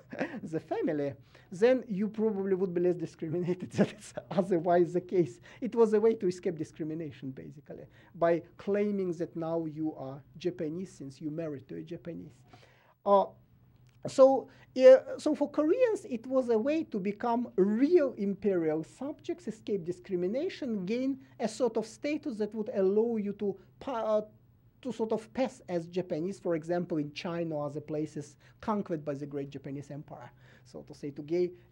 Speaker 2: the family, then you probably would be less discriminated. That is otherwise the case. It was a way to escape discrimination, basically, by claiming that now you are Japanese since you married to a Japanese. So for Koreans, it was a way to become real imperial subjects, escape discrimination, gain a sort of status that would allow you to sort of pass as Japanese, for example, in China or other places conquered by the great Japanese empire, so to say, to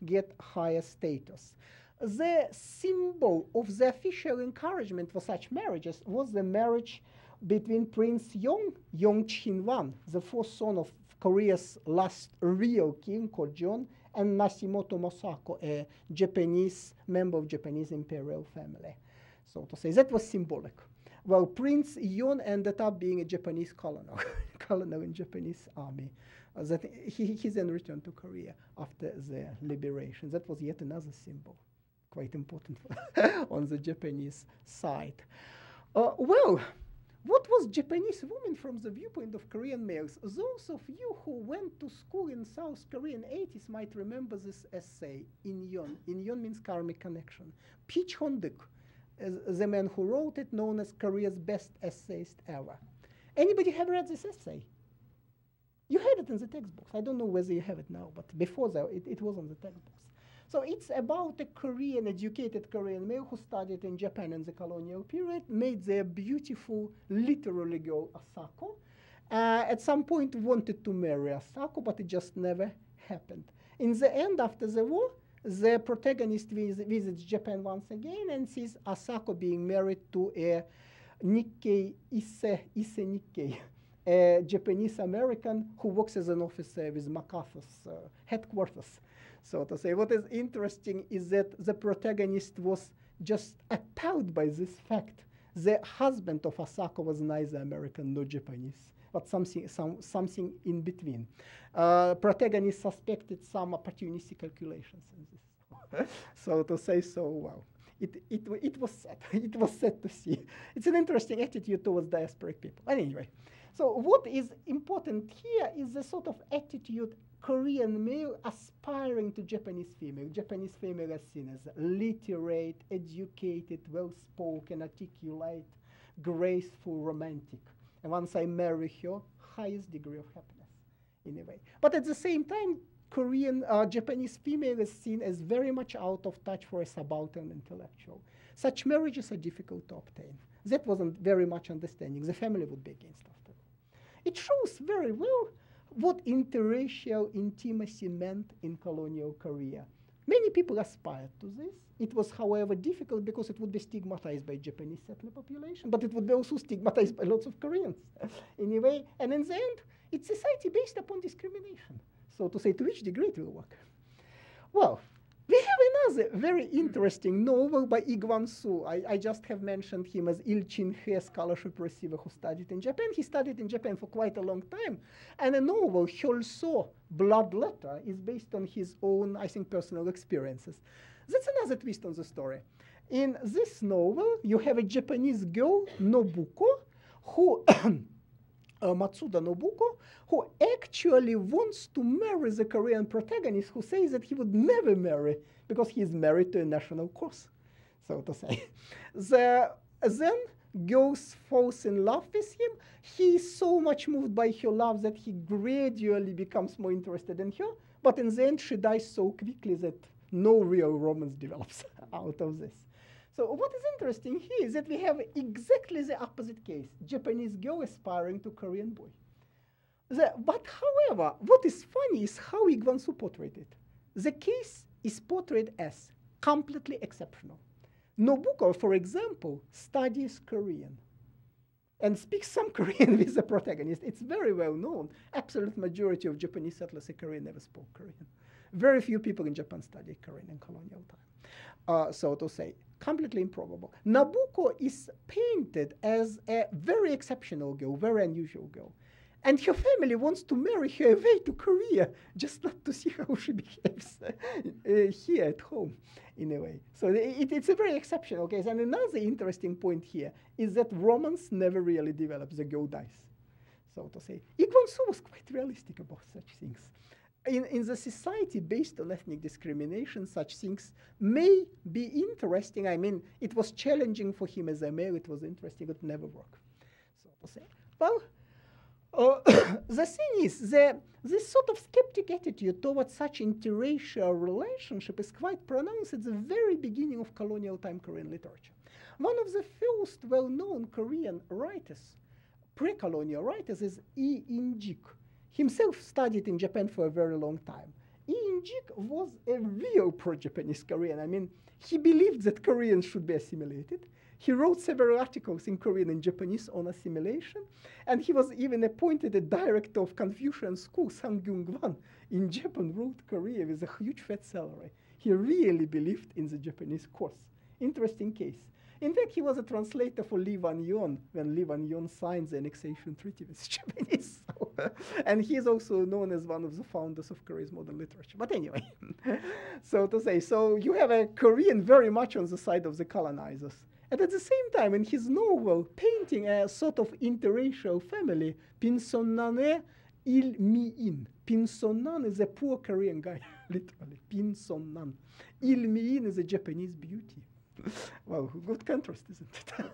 Speaker 2: get higher status. The symbol of the official encouragement for such marriages was the marriage between Prince Yongchin-wan, the fourth son of Korea's last real king, Kojong, and Nashimoto Mosako, a Japanese member of Japanese imperial family. So to say, that was symbolic. Well, Prince Yon ended up being a Japanese colonel, colonel in Japanese army. That he then returned to Korea after the liberation. That was yet another symbol, quite important on the Japanese side. Well, what was Japanese women from the viewpoint of Korean males? Those of you who went to school in South Korea in the 80s might remember this essay, Inyon. Inyon means karmic connection. Peach Honduk, the man who wrote it, known as Korea's best essayist ever. Anybody have read this essay? You had it in the textbooks. I don't know whether you have it now, but before that, it was on the textbooks. So it's about a Korean, educated Korean male who studied in Japan in the colonial period, made their beautiful literary girl Asako. At some point wanted to marry Asako, but it just never happened. In the end, after the war, the protagonist visits Japan once again and sees Asako being married to a Nikkei, Ise Nikkei, a Japanese American who works as an officer with MacArthur's headquarters. So to say, what is interesting is that the protagonist was just appalled by this fact. The husband of Asako was neither American nor Japanese, but something in between. Protagonist suspected some opportunistic calculations in this. So to say, so well, it was sad. It was sad to see. It's an interesting attitude towards diasporic people. But anyway, so what is important here is the sort of attitude Korean male aspiring to Japanese female. Japanese female is seen as literate, educated, well-spoken, articulate, graceful, romantic. And once I marry her, highest degree of happiness, in a way. But at the same time, Japanese female is seen as very much out of touch for a subaltern intellectual. Such marriages are difficult to obtain. That wasn't very much understanding. The family would be against after all. It shows very well what interracial intimacy meant in colonial Korea. Many people aspired to this. It was, however, difficult because it would be stigmatized by Japanese settler population, but it would be also stigmatized by lots of Koreans in a way. And in the end, it's society based upon discrimination. So to say, to which degree it will work? Well, we have another very interesting novel by Lee Kwang-soo. I just have mentioned him as Il Chin-he scholarship receiver who studied in Japan. He studied in Japan for quite a long time. And a novel, Hyolso, Blood Letter, is based on his own, I think, personal experiences. That's another twist on the story. In this novel, you have a Japanese girl, Nobuko, who Matsuda Nobuko, who actually wants to marry the Korean protagonist who says that he would never marry because he is married to a national cause, so to say. Then girls falls in love with him. He is so much moved by her love that he gradually becomes more interested in her, but in the end she dies so quickly that no real romance develops out of this. So what is interesting here is that we have exactly the opposite case, Japanese girl aspiring to Korean boy. But however, what is funny is how Lee Kwang-soo portrayed it. The case is portrayed as completely exceptional. Nobuko, for example, studies Korean and speaks some Korean with the protagonist. It's very well known. Absolute majority of Japanese settlers in Korea never spoke Korean. Very few people in Japan studied Korean in colonial time. So to say, completely improbable. Nabucco is painted as a very exceptional girl, very unusual girl. And her family wants to marry her away to Korea, just not to see how she behaves here at home, in a way. So it's a very exceptional case. And another interesting point here is that romance never really develops. The girl dies, so to say. Lee Kwang-soo was quite realistic about such things. In the society based on ethnic discrimination, such things may be interesting. I mean, it was challenging for him as a male. It was interesting. It never worked, so to say. Well, the thing is, this sort of skeptic attitude towards such interracial relationship is quite pronounced at the very beginning of colonial time Korean literature. One of the first well-known Korean writers, pre-colonial writers, is Lee In-jik. Himself studied in Japan for a very long time. Lee In-jik was a real pro-Japanese Korean. I mean, he believed that Koreans should be assimilated. He wrote several articles in Korean and Japanese on assimilation, and he was even appointed a director of Confucian school, Sangyung-wan, in Japan, wrote Korea with a huge fat salary. He really believed in the Japanese course. Interesting case. In fact, he was a translator for Lee Wan-yon when Lee Wan-yon signed the annexation treaty with Japanese. And he is also known as one of the founders of Korea's modern literature. But anyway, so to say, so you have a Korean very much on the side of the colonizers. And at the same time, in his novel, painting a sort of interracial family, Pinsonnane Il-mi-in. Pinsonnan is a poor Korean guy, literally, Pinsonnan. Il-mi-in is a Japanese beauty. Well, good contrast, isn't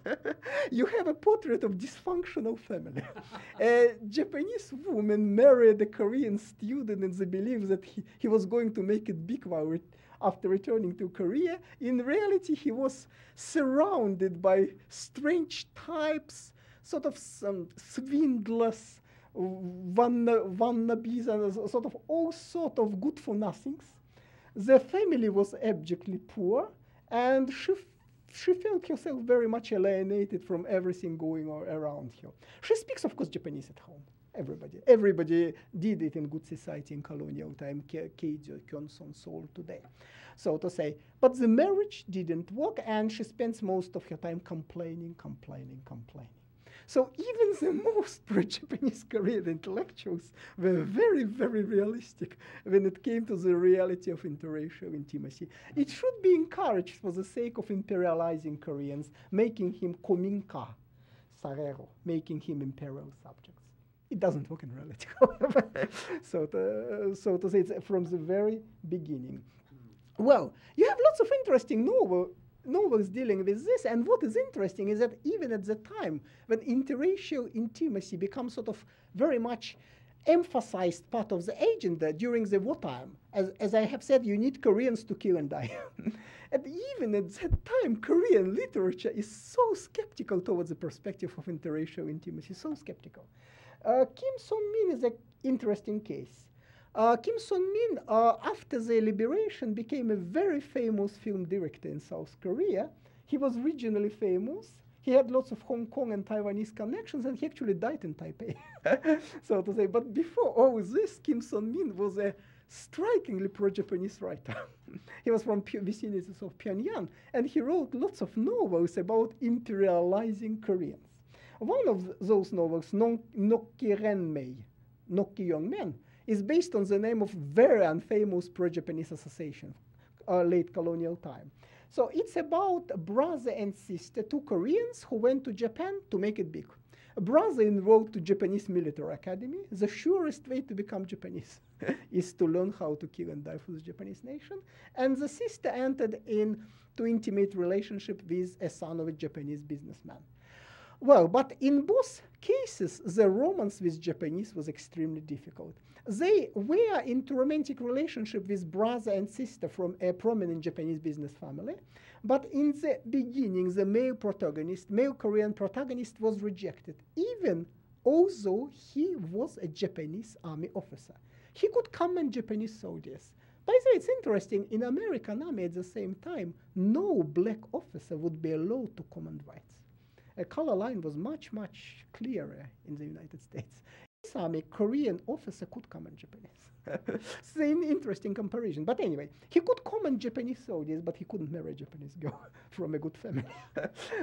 Speaker 2: it? You have a portrait of dysfunctional family. A Japanese woman married a Korean student in the belief that he was going to make it big after returning to Korea. In reality, he was surrounded by strange types, sort of some swindlers, wannabes, and sort of all sort of good-for-nothings. The family was abjectly poor, and she she felt herself very much alienated from everything going on around her. She speaks, of course, Japanese at home. Everybody did it in good society in colonial time, Keijo, Kyonson, Seoul today, so to say. But the marriage didn't work, and she spends most of her time complaining. So even the most pro-Japanese Korean intellectuals were very, very realistic when it came to the reality of interracial intimacy. It should be encouraged for the sake of imperializing Koreans, making him kominka, sarero, making him imperial subjects. It doesn't work in reality, however. so to say, it's from the very beginning. Well, you have lots of interesting novels dealing with this, and what is interesting is that even at the time when interracial intimacy becomes sort of very much emphasized part of the agenda during the wartime, as I have said, you need Koreans to kill and die. And even at that time, Korean literature is so skeptical towards the perspective of interracial intimacy, so skeptical. Kim Son-min is an interesting case. Kim Son-min, after the liberation, became a very famous film director in South Korea. He was regionally famous. He had lots of Hong Kong and Taiwanese connections, and he actually died in Taipei, so to say. But before all this, Kim Son-min was a strikingly pro-Japanese writer. He was from vicinities of Pyongyang, and he wrote lots of novels about imperializing Koreans. One of those novels, Nokki Renmei, Nokki Young Men, is based on the name of very unfamous pro-Japanese association, late colonial time. So it's about a brother and sister, two Koreans who went to Japan to make it big. A brother enrolled to Japanese military academy. The surest way to become Japanese is to learn how to kill and die for the Japanese nation. And the sister entered into intimate relationship with a son of a Japanese businessman. Well, but in both cases, the romance with Japanese was extremely difficult. They were into romantic relationship with brother and sister from a prominent Japanese business family. But in the beginning, the male Korean protagonist was rejected, even although he was a Japanese army officer. He could command Japanese soldiers. By the way, it's interesting, in American army at the same time, no black officer would be allowed to command whites. A color line was much, much clearer in the United States. In this army, Korean officer could command Japanese. It's an interesting comparison. But anyway, he could command Japanese soldiers, but he couldn't marry a Japanese girl from a good family.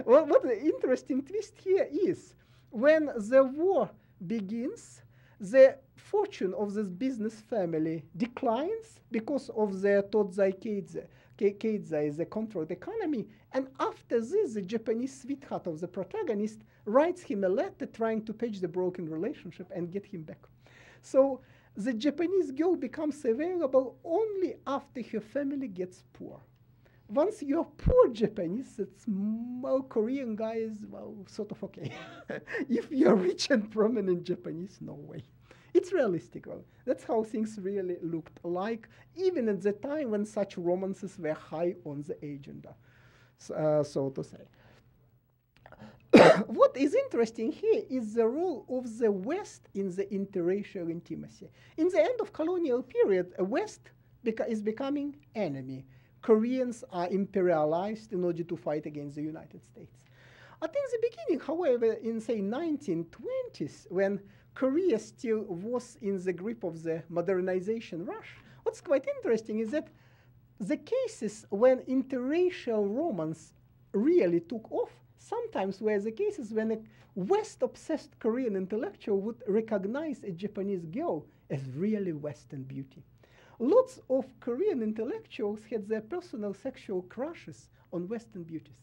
Speaker 2: Well, what the interesting twist here is, when the war begins, the fortune of this business family declines because of the Todzai Keizai, the controlled economy. And after this, the Japanese sweetheart of the protagonist writes him a letter trying to patch the broken relationship and get him back. So the Japanese girl becomes available only after her family gets poor. Once you're poor Japanese, it's, well, Korean guy is, well, sort of okay. If you're rich and prominent Japanese, no way. It's realistic. Well, that's how things really looked like, even at the time when such romances were high on the agenda, so to say. What is interesting here is the role of the West in the interracial intimacy. In the end of colonial period, the West is becoming enemy. Koreans are imperialized in order to fight against the United States. But in the beginning, however, in, say, 1920s, when Korea still was in the grip of the modernization rush, what's quite interesting is that the cases when interracial romance really took off sometimes were the cases when a West-obsessed Korean intellectual would recognize a Japanese girl as really Western beauty. Lots of Korean intellectuals had their personal sexual crushes on Western beauties,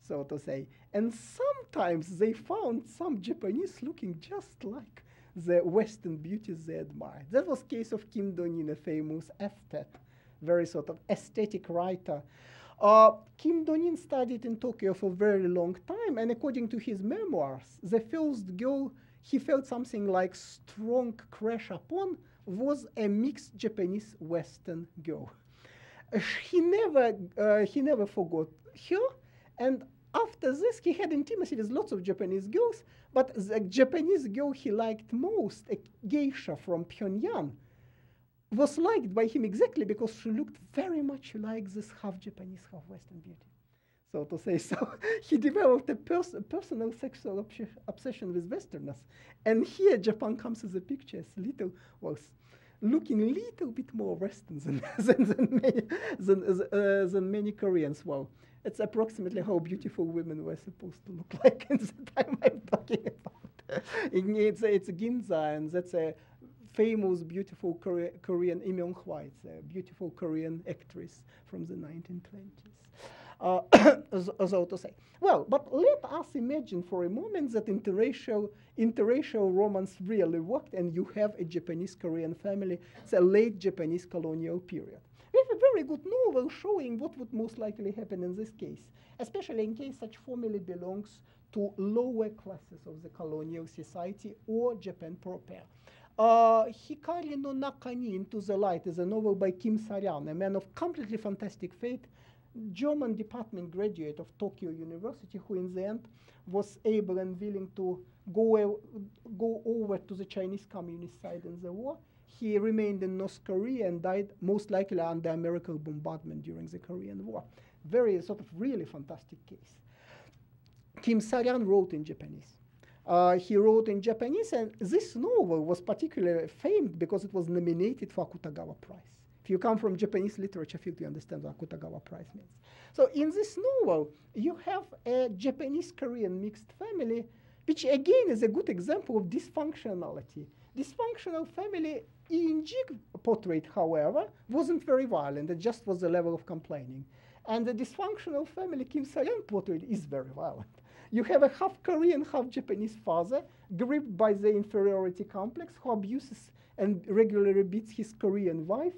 Speaker 2: so to say. And sometimes they found some Japanese looking just like the Western beauties they admired. That was the case of Kim Do-in, a famous aesthete, very sort of aesthetic writer. Kim Do-in studied in Tokyo for a very long time, and according to his memoirs, the first girl he felt something like strong crush upon was a mixed Japanese-Western girl. He never forgot her, and after this, he had intimacy with lots of Japanese girls, but the Japanese girl he liked most, a geisha from Pyongyang, was liked by him exactly because she looked very much like this half Japanese, half Western beauty. so to say. So he developed a personal sexual obsession with Westerners. And here Japan comes as a picture as little, well, looking a little bit more Western than many Koreans. Well, it's approximately how beautiful women were supposed to look like in the time I'm talking about. It's Ginza, and that's a famous, beautiful Korean Im Yong-hwa. It's a beautiful Korean actress from the 1920s. So to say. Well, but let us imagine for a moment that interracial romance really worked, and you have a Japanese-Korean family. It's a late Japanese colonial period. We have a very good novel showing what would most likely happen in this case, especially in case such family belongs to lower classes of the colonial society or Japan proper. Hikari no Naka ni Into the Light is a novel by Kim Saryan, a man of completely fantastic fate, German department graduate of Tokyo University, who in the end was able and willing to go over to the Chinese communist side in the war. He remained in North Korea and died most likely under American bombardment during the Korean War. Very sort of really fantastic case. Kim Saryan wrote in Japanese. He wrote in Japanese, and this novel was particularly famed because it was nominated for Akutagawa Prize. If you come from Japanese literature field, you understand what Akutagawa Prize means. So in this novel, you have a Japanese-Korean mixed family, which again is a good example of dysfunctionality. Dysfunctional family in Jig portrait, however, wasn't very violent. It just was the level of complaining. And the dysfunctional family Kim Saryan portrait is very violent. You have a half Korean, half Japanese father, gripped by the inferiority complex, who abuses and regularly beats his Korean wife,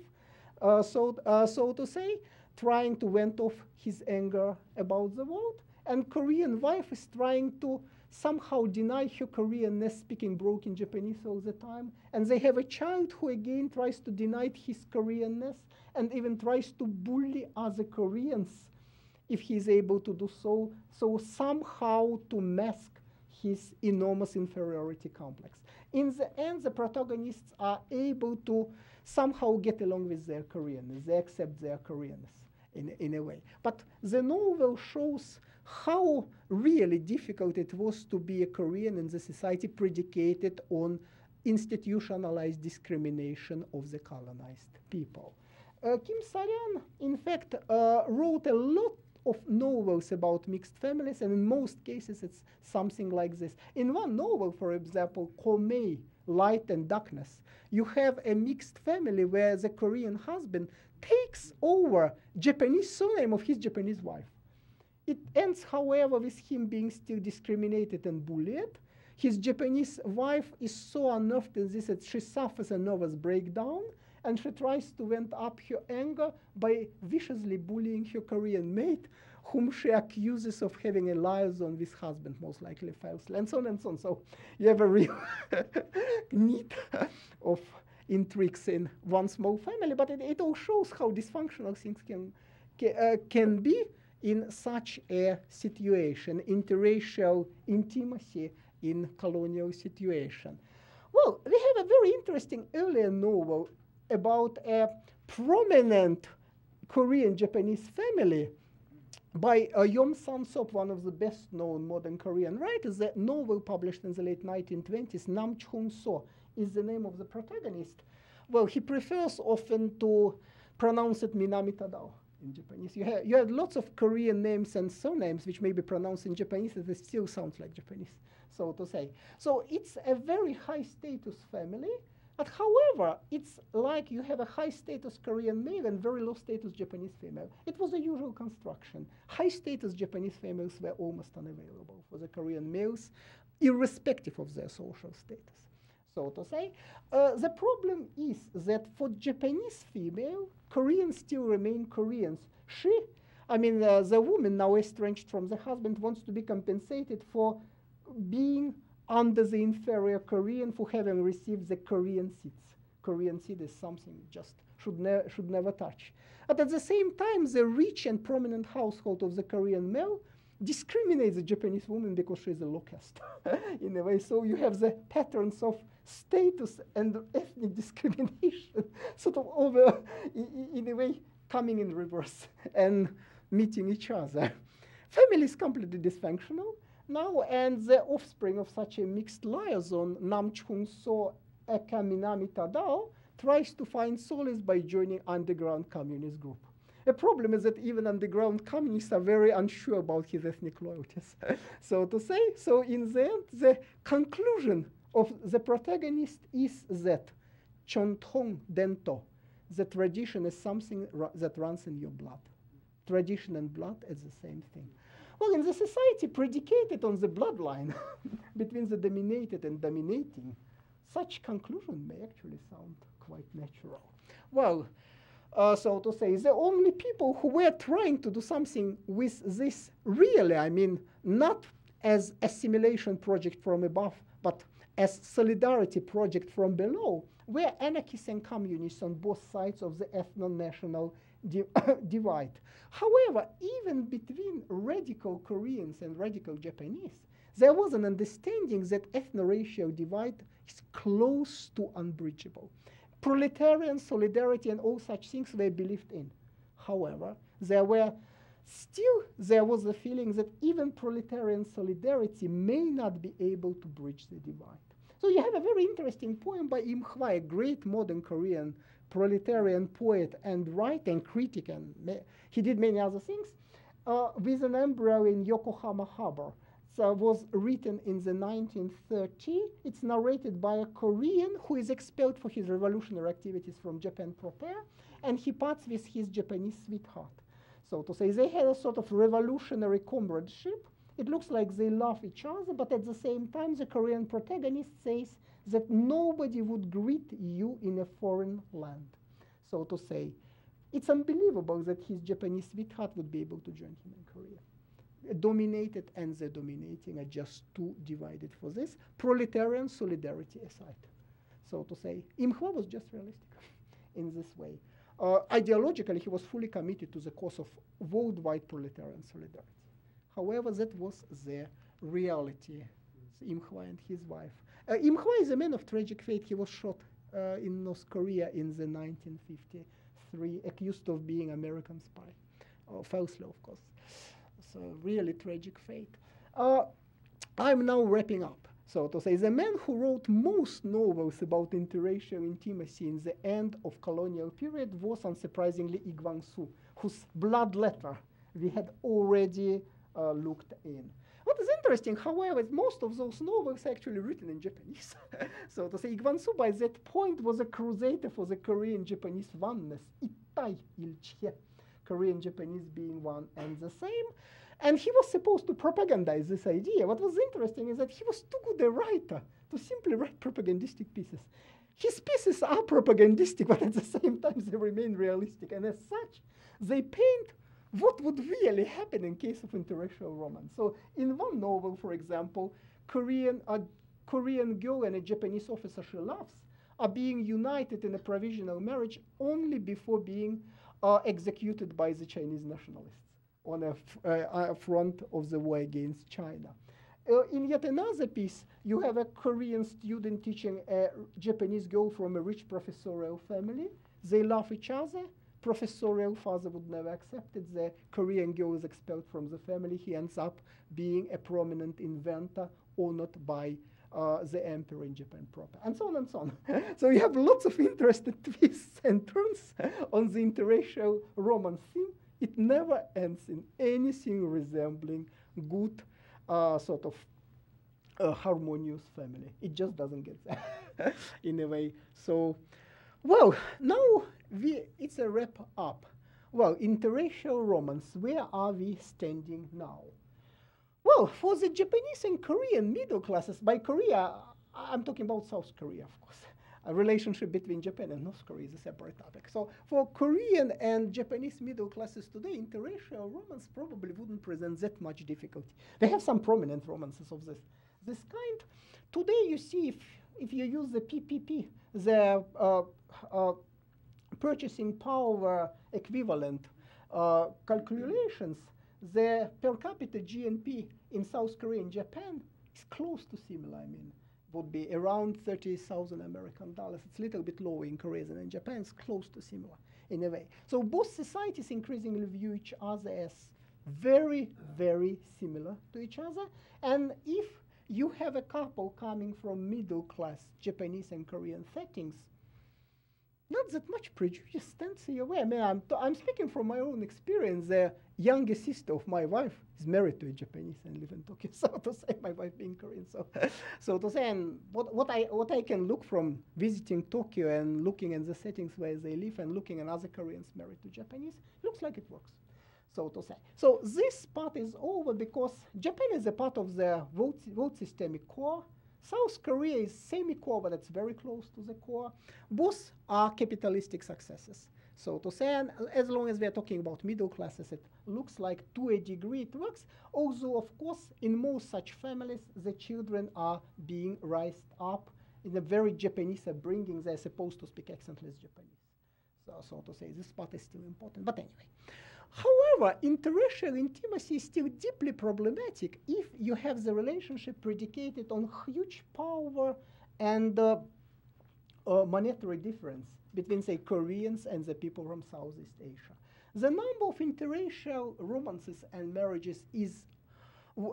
Speaker 2: so to say, trying to vent off his anger about the world. And Korean wife is trying to somehow deny her Koreanness, speaking broken Japanese all the time. And they have a child who again tries to deny his Koreanness and even tries to bully other Koreans if he is able to do so, so somehow to mask his enormous inferiority complex. In the end, the protagonists are able to somehow get along with their Koreanness. They accept their Koreanness in a way. But the novel shows how really difficult it was to be a Korean in the society predicated on institutionalized discrimination of the colonized people. Kim Saryan, in fact, wrote a lot of novels about mixed families, and in most cases it's something like this. In one novel, for example, Komei, Light and Darkness, you have a mixed family where the Korean husband takes over Japanese surname of his Japanese wife. It ends, however, with him being still discriminated and bullied. His Japanese wife is so unnerved in this that she suffers a nervous breakdown, and she tries to vent up her anger by viciously bullying her Korean mate, whom she accuses of having a liaison with husband, most likely falsely, and so on and so on. So you have a real need of intrigues in one small family, but it all shows how dysfunctional things can be in such a situation, interracial intimacy in colonial situation. Well, we have a very interesting earlier novel about a prominent Korean-Japanese family by Yom San-sop, one of the best-known modern Korean writers. The novel published in the late 1920s, Nam Chun-so, is the name of the protagonist. Well, he prefers often to pronounce it Minami Tadao in Japanese. You have lots of Korean names and surnames which may be pronounced in Japanese and they still sound like Japanese, so to say. So it's a very high-status family. But however, it's like you have a high-status Korean male and very low-status Japanese female. It was a usual construction. High-status Japanese females were almost unavailable for the Korean males, irrespective of their social status, so to say. The problem is that for Japanese female, Koreans still remain Koreans. The woman now estranged from the husband wants to be compensated for being under the inferior Korean, for having received the Korean seeds. Korean seed is something just should never touch. But at the same time, the rich and prominent household of the Korean male discriminates the Japanese woman because she's a low caste in a way. So you have the patterns of status and ethnic discrimination sort of over, in a way, coming in reverse and meeting each other. Family is completely dysfunctional now, and the offspring of such a mixed liaison, Namchung So Ekaminami Tadao, tries to find solace by joining underground communist group. The problem is that even underground communists are very unsure about his ethnic loyalties, so to say. So in the end, the conclusion of the protagonist is that Chontong Dento, the tradition is something that runs in your blood. Tradition and blood is the same thing. Well, in the society predicated on the bloodline between the dominated and dominating, such conclusion may actually sound quite natural. Well, so to say, the only people who were trying to do something with this really, I mean, not as assimilation project from above, but as solidarity project from below, were anarchists and communists on both sides of the ethno-national divide. However, even between radical Koreans and radical Japanese, there was an understanding that ethno-racial divide is close to unbridgeable. Proletarian solidarity and all such things were believed in. However, there was the feeling that even proletarian solidarity may not be able to bridge the divide. So you have a very interesting poem by Im Hwa, a great modern Korean proletarian poet and writer and critic, and he did many other things, with an embryo in Yokohama Harbor. So was written in the 1930s. It's narrated by a Korean who is expelled for his revolutionary activities from Japan proper, and he parts with his Japanese sweetheart. So to say, they had a sort of revolutionary comradeship. It looks like they love each other, but at the same time, the Korean protagonist says that nobody would greet you in a foreign land. So to say, it's unbelievable that his Japanese sweetheart would be able to join him in Korea. Dominated and the dominating are just too divided for this. Proletarian solidarity aside. So to say, Im Hwa was just realistic in this way. Ideologically, he was fully committed to the cause of worldwide proletarian solidarity. However, that was the reality. Im Hwa and his wife. Im Hwa is a man of tragic fate. He was shot in North Korea in the 1953, accused of being American spy. Falsely, of course. So really tragic fate. I'm now wrapping up. So to say, the man who wrote most novels about interracial intimacy in the end of colonial period was, unsurprisingly, Lee Kwang-soo, whose blood letter we had already looked in. What is interesting, however, is most of those novels are actually written in Japanese. So to say, Lee Kwang-soo by that point was a crusader for the Korean-Japanese oneness, Ittai ilchye, Korean-Japanese being one and the same. And he was supposed to propagandize this idea. What was interesting is that he was too good a writer to simply write propagandistic pieces. His pieces are propagandistic, but at the same time they remain realistic. And as such, they paint what would really happen in case of interracial romance. So in one novel, for example, a Korean girl and a Japanese officer she loves are being united in a provisional marriage only before being executed by the Chinese nationalists on a front of the war against China. In yet another piece, you have a Korean student teaching a Japanese girl from a rich professorial family. They love each other. Professorial father would never accept it. The Korean girl is expelled from the family. He ends up being a prominent inventor honored by the emperor in Japan proper, and so on and so on. So you have lots of interesting twists and turns on the interracial romance theme. It never ends in anything resembling good sort of harmonious family. It just doesn't get there in a way. So, well, now it's a wrap up. Well, interracial romance, where are we standing now? Well, for the Japanese and Korean middle classes, by Korea, I'm talking about South Korea, of course. A relationship between Japan and North Korea is a separate topic. So for Korean and Japanese middle classes today, interracial romance probably wouldn't present that much difficulty. They have some prominent romances of this kind. Today, you see, if you use the PPP, the purchasing power equivalent calculations, the per capita GNP in South Korea and Japan is close to similar. I mean, would be around 30,000 American dollars. It's a little bit lower in Korea than in Japan. It's close to similar in a way. So both societies increasingly view each other as very, very similar to each other. And if you have a couple coming from middle class Japanese and Korean settings, not that much prejudice stands in your way. I mean, I'm speaking from my own experience. The youngest sister of my wife is married to a Japanese and live in Tokyo. So to say, my wife being Korean. So to say, and what I can look from visiting Tokyo and looking at the settings where they live and looking at other Koreans married to Japanese, looks like it works. So to say. So this part is over because Japan is a part of the vote systemic core. South Korea is semi-core, but it's very close to the core. Both are capitalistic successes. So to say, and as long as we are talking about middle classes, it looks like to a degree it works. Although, of course, in most such families, the children are being raised up in a very Japanese upbringing. They're supposed to speak accentless Japanese. So to say, this part is still important. But anyway. However, interracial intimacy is still deeply problematic if you have the relationship predicated on huge power and monetary difference between, say, Koreans and the people from Southeast Asia. The number of interracial romances and marriages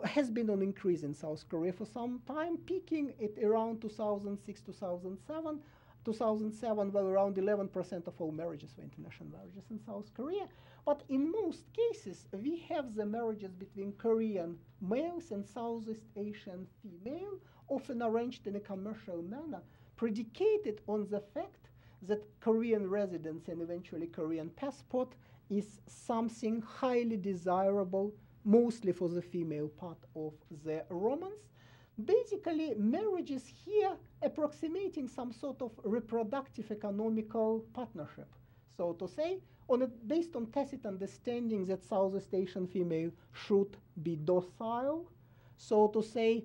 Speaker 2: has been on increase in South Korea for some time, peaking at around 2006, 2007. 2007, well, around 11% of all marriages were international marriages in South Korea. But in most cases, we have the marriages between Korean males and Southeast Asian female, often arranged in a commercial manner, predicated on the fact that Korean residence and eventually Korean passport is something highly desirable, mostly for the female part of the romance. Basically, marriages here approximating some sort of reproductive economical partnership. So to say, based on tacit understanding that Southeast Asian female should be docile, so to say,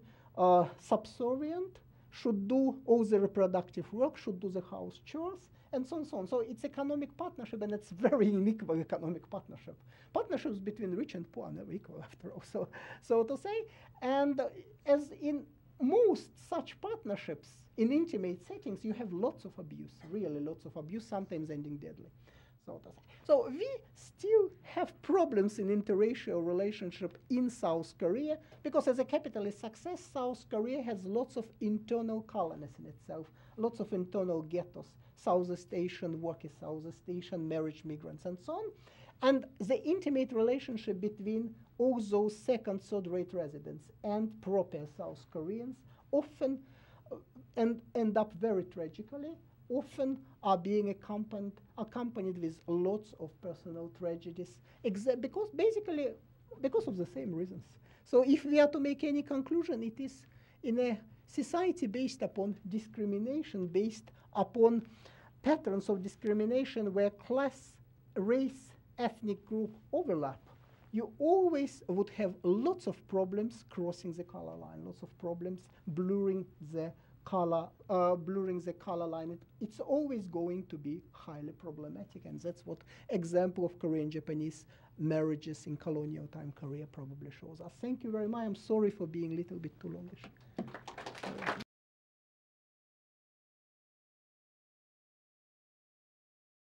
Speaker 2: subservient, should do all the reproductive work, should do the house chores, and so on and so on. So it's economic partnership, and it's very unequal economic partnership. Partnerships between rich and poor are never equal, after all. So to say, and as in most such partnerships in intimate settings, you have lots of abuse, really lots of abuse, sometimes ending deadly. So to say. So we still have problems in interracial relationship in South Korea because as a capitalist success, South Korea has lots of internal colonies in itself, lots of internal ghettos, Southeast Asian workers, Southeast Asian marriage migrants, and so on. And the intimate relationship between all those second, third-rate residents and proper South Koreans often end up very tragically, often are being accompanied with lots of personal tragedies, because of the same reasons. So if we are to make any conclusion, it is in a society based upon discrimination, based upon patterns of discrimination where class, race, ethnic group overlap, you always would have lots of problems crossing the color line, lots of problems blurring the color line. It's always going to be highly problematic, and that's what example of Korean-Japanese marriages in colonial time Korea probably shows us. Thank you very much. I'm sorry for being a little bit too longish.